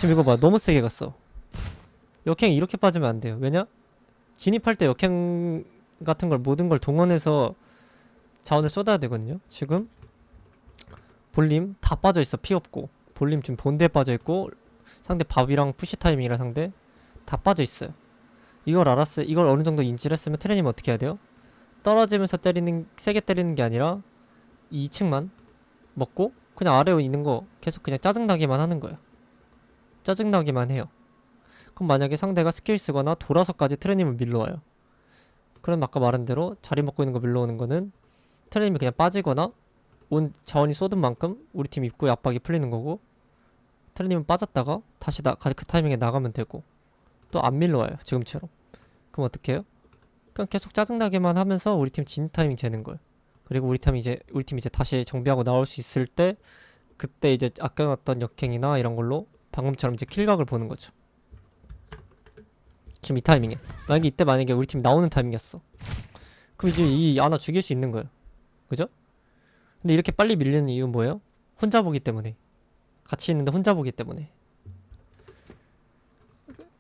지금 이거 봐, 너무 세게 갔어. 역행이 이렇게 빠지면 안 돼요. 왜냐? 진입할 때 역행 같은 걸 모든 걸 동원해서 자원을 쏟아야 되거든요. 지금 볼림 다 빠져있어. 피 없고 볼림 지금 본대에 빠져있고 상대 밥이랑 푸시 타이밍이랑 상대 다 빠져있어요. 이걸 이걸 어느 정도 인지를 했으면 트레님은 어떻게 해야 돼요? 떨어지면서 세게 때리는 게 아니라 2층만 먹고 그냥 아래에 있는 거 계속 그냥 짜증나기만 하는 거예요. 짜증나기만 해요. 그럼 만약에 상대가 스킬 쓰거나 돌아서까지 트레님을 밀러와요. 그럼 아까 말한 대로 자리 먹고 있는 거 밀러오는 거는 트레님이 그냥 빠지거나 온 자원이 쏟은 만큼 우리 팀 입구에 압박이 풀리는 거고, 트레님은 빠졌다가 다시 그 타이밍에 나가면 되고, 또 안 밀러와요 지금처럼. 그럼 어떻게 해요? 그냥 계속 짜증나게만 하면서 우리 팀 진입 타이밍 재는 거예요. 그리고 우리 팀 이제 다시 정비하고 나올 수 있을 때 그때 이제 아껴놨던 역행이나 이런 걸로 방금처럼 이제 킬각을 보는 거죠. 지금 이 타이밍에 만약에 우리 팀이 나오는 타이밍이었어, 그럼 이제 이 아나 죽일 수 있는 거예요. 그죠? 근데 이렇게 빨리 밀리는 이유는 뭐예요? 혼자 보기 때문에. 같이 있는데 혼자 보기 때문에.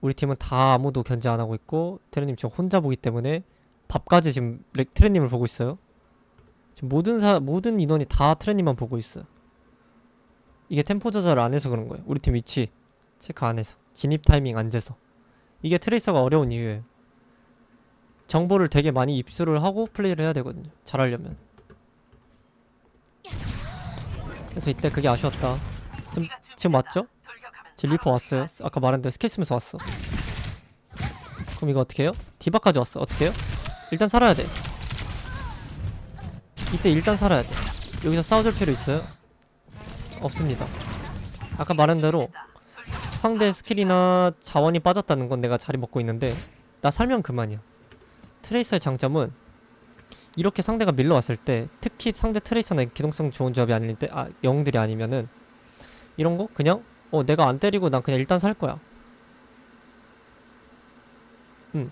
우리 팀은 다 아무도 견제 안 하고 있고 트레님 지금 혼자 보기 때문에 밥까지 지금 트레님을 보고 있어요. 지금 모든 인원이 다 트레님만 보고 있어요. 이게 템포 조절을 안 해서 그런 거예요. 우리 팀 위치 체크 안 해서, 진입 타이밍 안 재서. 이게 트레이서가 어려운 이유예요. 정보를 되게 많이 입수를 하고 플레이를 해야 되거든요, 잘하려면. 그래서 이때 그게 아쉬웠다. 지금 왔죠? 지금 리퍼 왔어요. 아까 말한 대로 스킬 쓰면서 왔어. 그럼 이거 어떻게 해요? 디바까지 왔어. 어떻게 해요? 일단 살아야 돼. 이때 일단 살아야 돼. 여기서 싸워줄 필요 있어요? 없습니다. 아까 말한 대로 상대 스킬이나 자원이 빠졌다는 건 내가 자리 먹고 있는데 나 살면 그만이야. 트레이서의 장점은 이렇게 상대가 밀러 왔을 때, 특히 상대 트레이서나 기동성 좋은 조합이 아닐 때, 영웅들이 아니면은 이런 거 그냥 내가 안 때리고 난 그냥 일단 살 거야.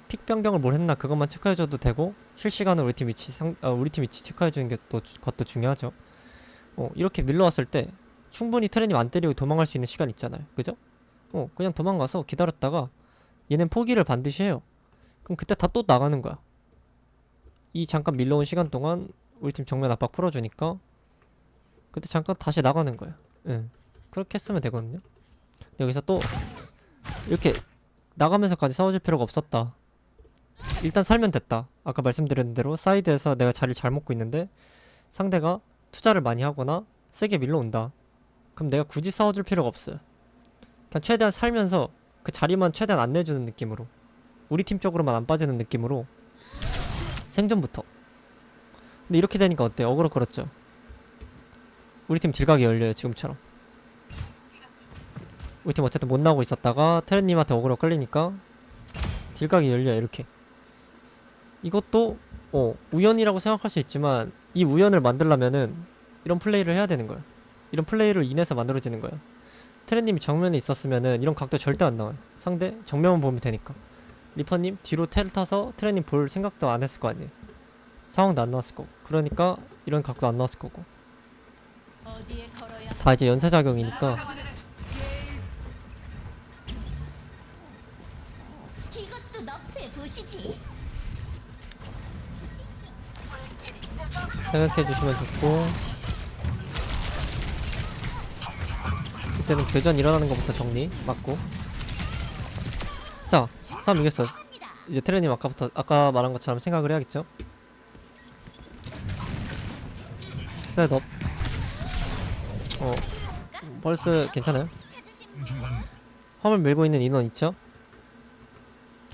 픽 변경을 뭘 했나 그것만 체크해줘도 되고, 실시간으로 우리 팀 위치 체크해주는 게 또 그것도 중요하죠. 이렇게 밀러 왔을 때 충분히 트레님 안 때리고 도망갈 수 있는 시간 있잖아요. 그죠? 그냥 도망가서 기다렸다가 얘는 포기를 반드시 해요. 그럼 그때 다 또 나가는 거야. 이 잠깐 밀러온 시간 동안 우리 팀 정면 압박 풀어주니까 그때 잠깐 다시 나가는 거야. 그렇게 했으면 되거든요. 근데 여기서 또 이렇게 나가면서까지 싸워줄 필요가 없었다. 일단 살면 됐다. 아까 말씀드린 대로 사이드에서 내가 자리를 잘 먹고 있는데 상대가 투자를 많이 하거나 세게 밀러온다. 그럼 내가 굳이 싸워줄 필요가 없어요. 그냥 최대한 살면서 그 자리만 최대한 안 내주는 느낌으로, 우리 팀 쪽으로만 안 빠지는 느낌으로 생존부터. 근데 이렇게 되니까 어때요? 어그로 끌었죠? 우리 팀 딜각이 열려요 지금처럼. 우리 팀 어쨌든 못 나오고 있었다가 테렌님한테 어그로 끌리니까 딜각이 열려요. 이렇게. 이것도 우연이라고 생각할 수 있지만 이 우연을 만들려면은 이런 플레이를 해야 되는 거야. 이런 플레이를 인해서 만들어지는 거야. 테렌님이 정면에 있었으면은 이런 각도 절대 안 나와요. 상대 정면만 보면 되니까. 리퍼님 뒤로 텔 타서 테렌님 볼 생각도 안 했을 거 아니에요. 상황도 안 나왔을 거고. 그러니까 이런 각도 안 나왔을 거고. 다 이제 연쇄작용이니까. 이것도 너프해 보시지. 생각해주시면 좋고, 그때는 교전 일어나는 것부터 정리 맞고. 자, 싸움 이겼어. 이제 테레님 아까 말한 것처럼 생각을 해야겠죠. 셋업. 펄스 괜찮아요. 화물 밀고 있는 인원 있죠.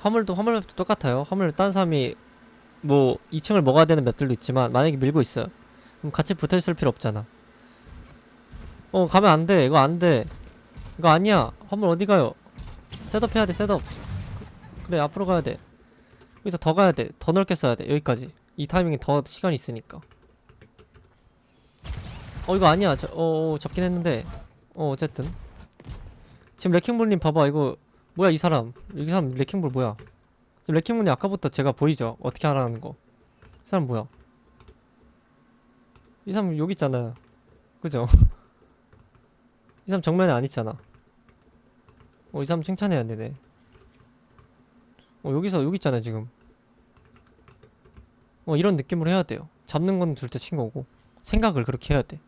화물도 맵도 똑같아요. 화물 딴 사람이 뭐 2층을 먹어야 되는 맵들도 있지만 만약에 밀고 있어요. 그럼 같이 붙어있을 필요 없잖아. 가면 안돼. 이거 안돼. 이거 아니야. 화물 어디 가요? 셋업 해야 돼. 셋업. 그래, 앞으로 가야 돼. 여기서 더 가야 돼. 더 넓게 써야 돼. 여기까지. 이 타이밍에 더 시간이 있으니까. 이거 아니야. 잡긴 했는데. 어쨌든. 지금 레킹볼님 봐봐. 이거 뭐야 이 사람. 이 사람 레킹볼 뭐야. 지금 레킹볼님 아까부터 제가 보이죠? 어떻게 하라는 거. 이 사람 뭐야. 이 사람 여기 있잖아요. 그죠? 이 사람 정면에 안 있잖아. 이 사람 칭찬해야 되네. 여기 있잖아요 지금. 이런 느낌으로 해야 돼요. 잡는 건 둘째 친거고 생각을 그렇게 해야 돼.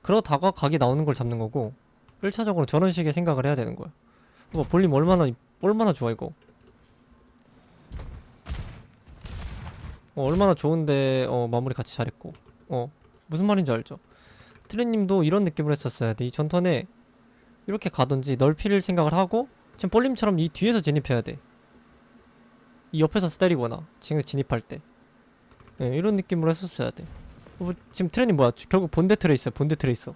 그러다가 각이 나오는 걸 잡는 거고 1차적으로 저런 식의 생각을 해야 되는 거야. 볼륨 얼마나 좋아 이거. 얼마나 좋은데 마무리 같이 잘했고. 무슨 말인지 알죠? 트레님도 이런 느낌으로 했었어야 돼. 이 전턴에 이렇게 가든지 넓힐 생각을 하고 지금 볼림처럼 이 뒤에서 진입해야 돼. 이 옆에서 때리거나 지금 진입할 때. 이런 느낌으로 했었어야 돼. 지금 트레님 뭐야? 결국 본대 트레이서야. 본대 트레이서.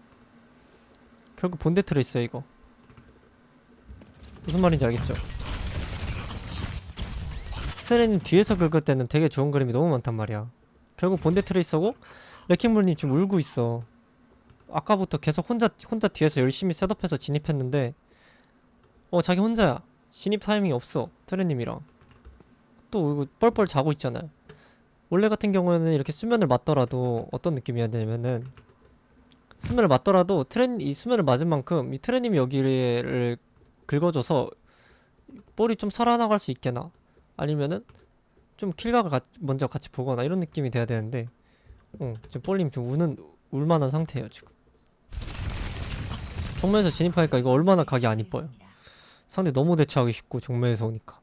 결국 본대 트레이서야 이거. 무슨 말인지 알겠죠? 트레님 뒤에서 긁을 때는 되게 좋은 그림이 너무 많단 말이야. 결국 본대 트레이서고 레킹볼님 지금 울고 있어. 아까부터 계속 혼자 뒤에서 열심히 셋업해서 진입했는데 자기 혼자야. 진입 타이밍이 없어. 트레님이랑 또 이거 뻘뻘 자고 있잖아요. 원래 같은 경우에는 이렇게 수면을 맞더라도 어떤 느낌이어야 되냐면은 수면을 맞더라도 이 수면을 맞은 만큼 이 트레님이 여기를 긁어줘서 볼이 좀 살아나갈 수 있게나 아니면은 좀 킬각을 먼저 같이 보거나 이런 느낌이 돼야 되는데 지금 볼님 좀 울만한 상태예요 지금. 정면에서 진입하니까 이거 얼마나 각이 안 이뻐요. 상대 너무 대처하기 쉽고 정면에서 오니까.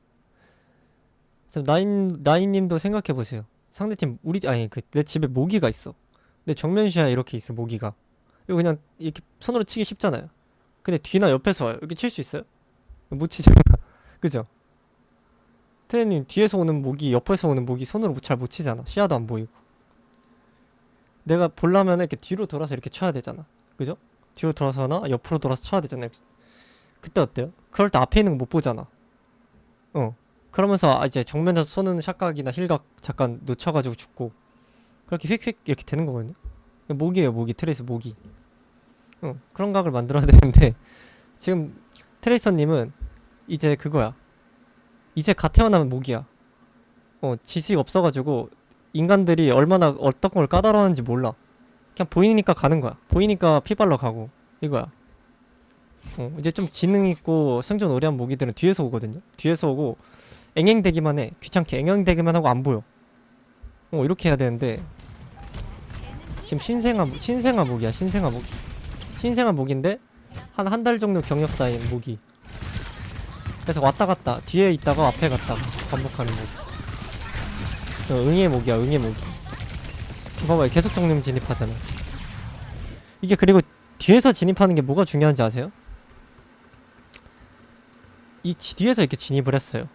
지금 나인님도 생각해보세요. 상대팀 내 집에 모기가 있어. 내 정면시야에 이렇게 있어 모기가. 이거 그냥 이렇게 손으로 치기 쉽잖아요. 근데 뒤나 옆에서 와요. 이렇게 칠 수 있어요? 못 치잖아. 그죠? 태현님 뒤에서 오는 모기 옆에서 오는 모기 손으로 잘 못 치잖아. 시야도 안 보이고. 내가 보려면 이렇게 뒤로 돌아서 이렇게 쳐야 되잖아. 그죠? 뒤로 돌아서나 옆으로 돌아서 쳐야 되잖아요. 그때 어때요? 그럴 때 앞에 있는 거 못 보잖아. 그러면서 이제 정면에서 쏘는 샷각이나 힐각 잠깐 놓쳐가지고 죽고 그렇게 휙휙 이렇게 되는 거거든요. 모기예요 모기. 트레이서 모기. 그런 각을 만들어야 되는데 지금 트레이서님은 이제 그거야. 이제 갓 태어나면 모기야. 지식 없어가지고 인간들이 얼마나 어떤 걸 까다로웠는지 몰라. 그냥 보이니까 가는 거야. 보이니까 피발러 가고 이거야. 이제 좀 지능 있고 생존 오래 한 모기들은 뒤에서 오거든요. 뒤에서 오고 앵앵대기만 해. 귀찮게 앵앵대기만 하고 안 보여. 이렇게 해야 되는데 지금 신생아 모기야. 신생아 모기. 신생아 모기인데 한 달 정도 경력 쌓인 모기. 그래서 왔다 갔다 뒤에 있다가 앞에 갔다가 반복하는 모기. 응애 모기야. 응애 모기. 봐봐요. 계속 정령 진입하잖아. 이게 그리고 뒤에서 진입하는 게 뭐가 중요한지 아세요? 이 뒤에서 이렇게 진입을 했어요.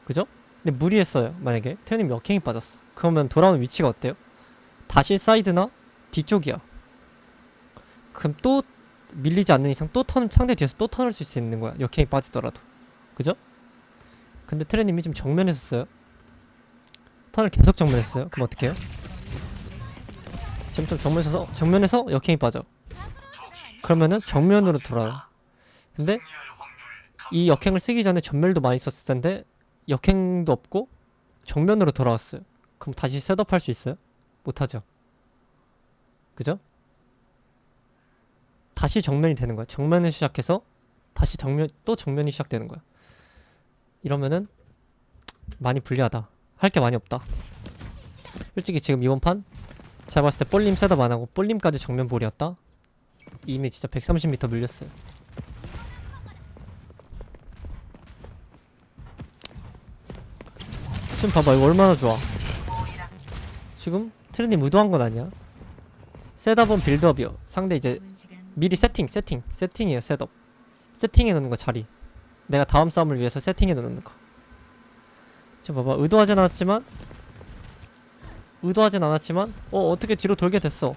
그죠? 근데 무리했어요. 만약에 태연님 역행이 빠졌어. 그러면 돌아오는 위치가 어때요? 다시 사이드나 뒤쪽이야. 그럼 또 밀리지 않는 이상 또 상대 뒤에서 또 턴을 쓸 수 있는 거야. 역행이 빠지더라도. 그죠? 근데 트레님이 지금 정면에서 써요. 턴을 계속 정면에서 써요. 그럼 어떡해요? 지금 좀 정면에서 역행이 빠져. 그러면은 정면으로 돌아요. 근데 이 역행을 쓰기 전에 전멸도 많이 썼을 텐데 역행도 없고 정면으로 돌아왔어요. 그럼 다시 셋업할 수 있어요? 못하죠. 그죠? 다시 정면이 되는 거야. 정면을 시작해서 다시 또 정면이 시작되는 거야. 이러면은 많이 불리하다. 할 게 많이 없다. 솔직히 지금 이번 판 제가 봤을 때 볼림 셋업 안 하고 볼림까지 정면볼이었다. 이미 진짜 130m 밀렸어요. 지금 봐봐, 이거 얼마나 좋아. 지금 트레님 의도한 건 아니야. 셋업은 빌드업이요. 상대 이제 미리 세팅이에요. 세팅해 놓는 거. 자리 내가 다음 싸움을 위해서 세팅해 놓는 거. 지금 봐봐, 의도하진 않았지만 어떻게 뒤로 돌게 됐어.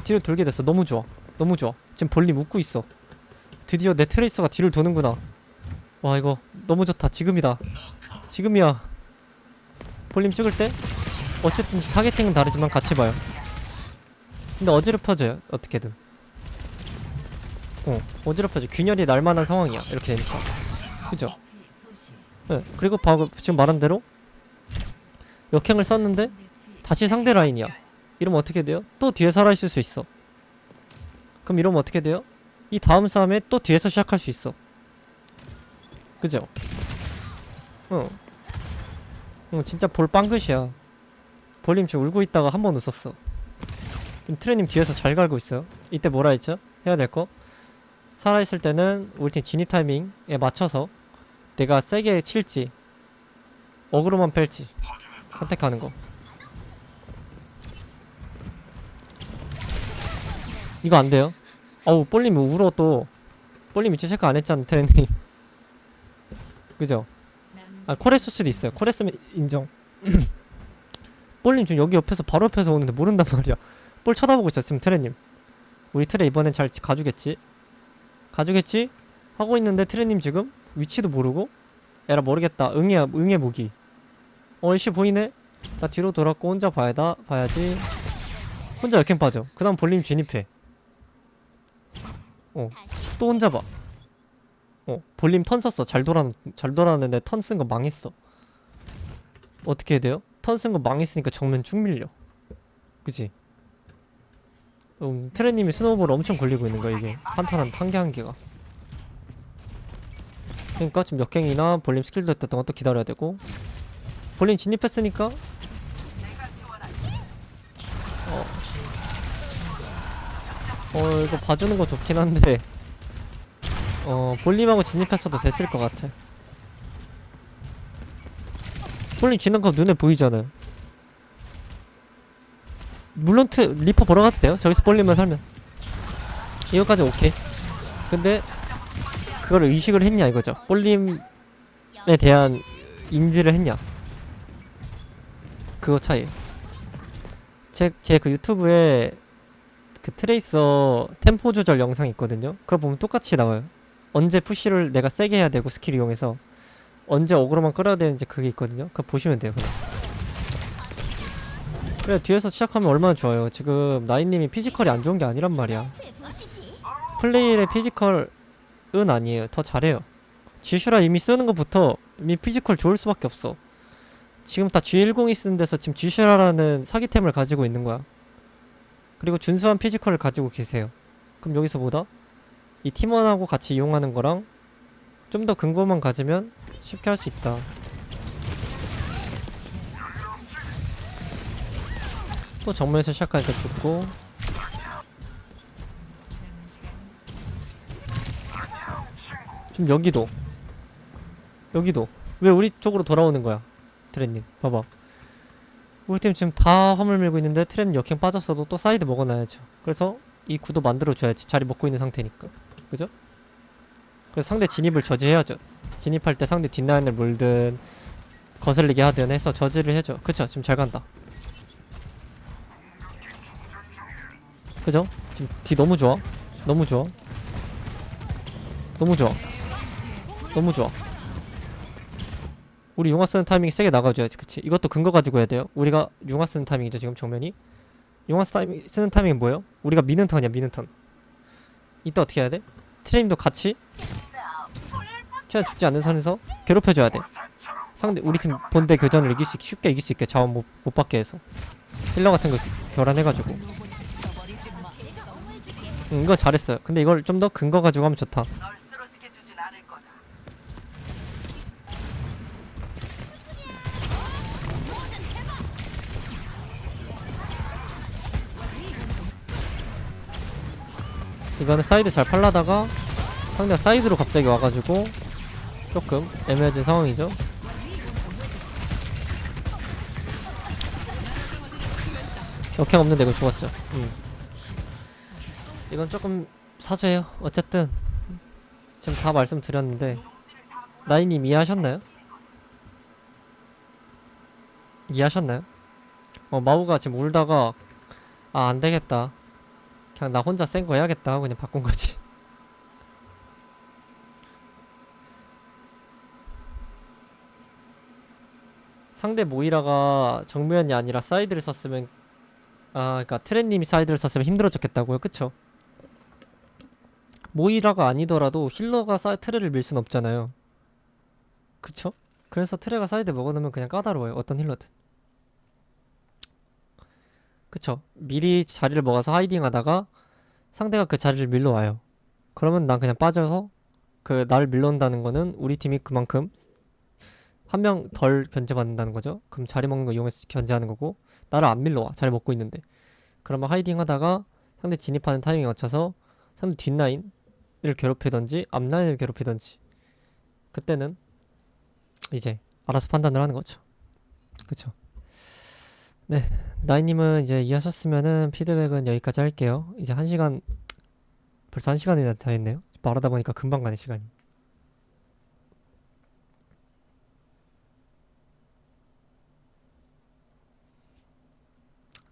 뒤로 돌게 됐어. 너무 좋아. 지금 볼림 웃고 있어. 드디어 내 트레이서가 뒤를 도는구나. 와, 이거 너무 좋다. 지금이야. 볼림 찍을 때 어쨌든 타겟팅은 다르지만 같이 봐요. 근데 어지럽혀져요. 어떻게든 어지럽혀져. 균열이 날만한 상황이야. 이렇게 되니까. 그죠? 네. 그리고 지금 말한 대로 역행을 썼는데 다시 상대 라인이야. 이러면 어떻게 돼요? 또 뒤에 살아있을 수 있어. 그럼 이러면 어떻게 돼요? 이 다음 싸움에 또 뒤에서 시작할 수 있어. 그죠? 진짜 볼 빵긋이야. 볼림 지금 울고 있다가 한 번 웃었어. 지금 트레님 뒤에서 잘 갈고 있어요. 이때 뭐라 했죠? 해야 될 거? 살아있을 때는 우리 팀 진입 타이밍에 맞춰서 내가 세게 칠지 어그로만 뺄지 선택하는 거. 이거 안 돼요. 어우, 볼림이 울어 또. 볼림 위치 체크 안 했잖아, 트레님. 그죠? 코레스 수도 있어요. 코레스면 인정. 볼림 지금 여기 옆에서 바로 옆에서 오는데 모른단 말이야. 볼 쳐다보고 있어 지금 트레님. 우리 트레 이번엔 잘 가주겠지 하고 있는데 트레님 지금 위치도 모르고 에라 모르겠다. 응애 무기. 이씨 보이네. 나 뒤로 돌았고 혼자 봐야지. 혼자 역행 빠져. 그 다음 볼림 진입해. 또 혼자 봐. 볼림 턴 썼어. 잘 돌아왔는데 턴 쓴 거 망했어. 어떻게 해야 돼요? 턴 쓴 거 망했으니까 정면 쭉 밀려. 그치? 트레님이 스노우볼 엄청 걸리고 있는 거야, 이게. 한 개 한 개가. 그러니까 지금 역행이나 볼림 스킬도 했던 것도 기다려야 되고. 볼림 진입했으니까 이거 봐주는 거 좋긴 한데 볼림하고 진입했어도 됐을 것 같아. 볼림 지는 거 눈에 보이잖아요. 물론 리퍼 보러 가도 돼요. 저기서 볼림만 살면. 이거까지 오케이. 근데 그걸 의식을 했냐 이거죠. 볼림에 대한 인지를 했냐. 그거 차이. 제 그 유튜브에 그 트레이서 템포 조절 영상 있거든요. 그걸 보면 똑같이 나와요. 언제 푸시를 내가 세게 해야 되고 스킬 이용해서 언제 어그로만 끌어야 되는지 그게 있거든요. 그거 보시면 돼요. 그냥. 그래, 뒤에서 시작하면 얼마나 좋아요. 지금 나인님이 피지컬이 안 좋은 게 아니란 말이야. 플레이의 피지컬은 아니에요. 더 잘해요. 지슈라 이미 쓰는 것부터 이미 피지컬 좋을 수밖에 없어. 지금 다 G10이 쓰는 데서 지금 지슈라라는 사기템을 가지고 있는 거야. 그리고 준수한 피지컬을 가지고 계세요. 그럼 여기서 뭐다? 이 팀원하고 같이 이용하는 거랑 좀 더 근거만 가지면 쉽게 할 수 있다. 또 정면에서 시작하니까 죽고. 지금 여기도 왜 우리 쪽으로 돌아오는 거야? 트렌님 봐봐. 우리 팀 지금 다 화물 밀고 있는데 트렌 역행 빠졌어도 또 사이드 먹어놔야죠. 그래서 이 구도 만들어줘야지. 자리 먹고 있는 상태니까. 그죠? 그래서 상대 진입을 저지해야죠. 진입할 때 상대 뒷라인을 물든 거슬리게 하든 해서 저지를 해줘. 그쵸? 지금 잘 간다. 그죠? 지금 뒤 너무 좋아. 너무 좋아. 너무 좋아. 너무 좋아. 우리 융화 쓰는 타이밍 세게 나가줘야지. 그치? 이것도 근거 가지고 해야 돼요. 우리가 융화 쓰는 타이밍이죠 지금 정면이. 융화 쓰는 타이밍이 뭐예요? 우리가 미는 턴이야 미는 턴. 이때 어떻게 해야 돼? 트레임도 같이 최대한 죽지 않는 선에서 괴롭혀줘야 돼. 상대 우리 팀 본대 교전을 쉽게 이길 수 있게 자원 못 받게 해서 힐러 같은 거 교란해가지고. 이거 잘했어요. 근데 이걸 좀 더 근거 가지고 하면 좋다. 이거는 사이드 잘 팔라다가 상대가 사이드로 갑자기 와가지고 조금 애매해진 상황이죠. 역행 없는데 이거 죽었죠. 이건 조금 사죄해요. 어쨌든 지금 다 말씀드렸는데 나이님 이해하셨나요? 이해하셨나요? 마우가 지금 울다가 아 안되겠다 그냥 나 혼자 센 거 해야겠다 하고 그냥 바꾼 거지. 상대 모이라가 정면이 아니라 사이드를 썼으면 그니까 트렌님이 사이드를 썼으면 힘들어졌겠다고요. 그쵸? 모이라가 아니더라도 힐러가 트레를 밀 순 없잖아요. 그쵸? 그래서 트레가 사이드 먹어놓으면 그냥 까다로워요. 어떤 힐러든. 그쵸? 미리 자리를 먹어서 하이딩 하다가 상대가 그 자리를 밀러 와요. 그러면 난 그냥 빠져서 그 나를 밀러온다는 거는 우리 팀이 그만큼 한 명 덜 견제받는다는 거죠. 그럼 자리 먹는 거 이용해서 견제하는 거고 나를 안 밀러와. 자리 먹고 있는데. 그러면 하이딩 하다가 상대 진입하는 타이밍에 맞춰서 상대 뒷라인을 괴롭히던지 앞라인을 괴롭히던지 그때는 이제 알아서 판단을 하는 거죠. 그쵸? 네, 나이님은 이제 이해하셨으면은 피드백은 여기까지 할게요. 이제 1시간 벌써 1시간이나 다 했네요. 말하다 보니까 금방 가네 시간이.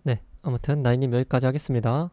네, 아무튼 나이님 여기까지 하겠습니다.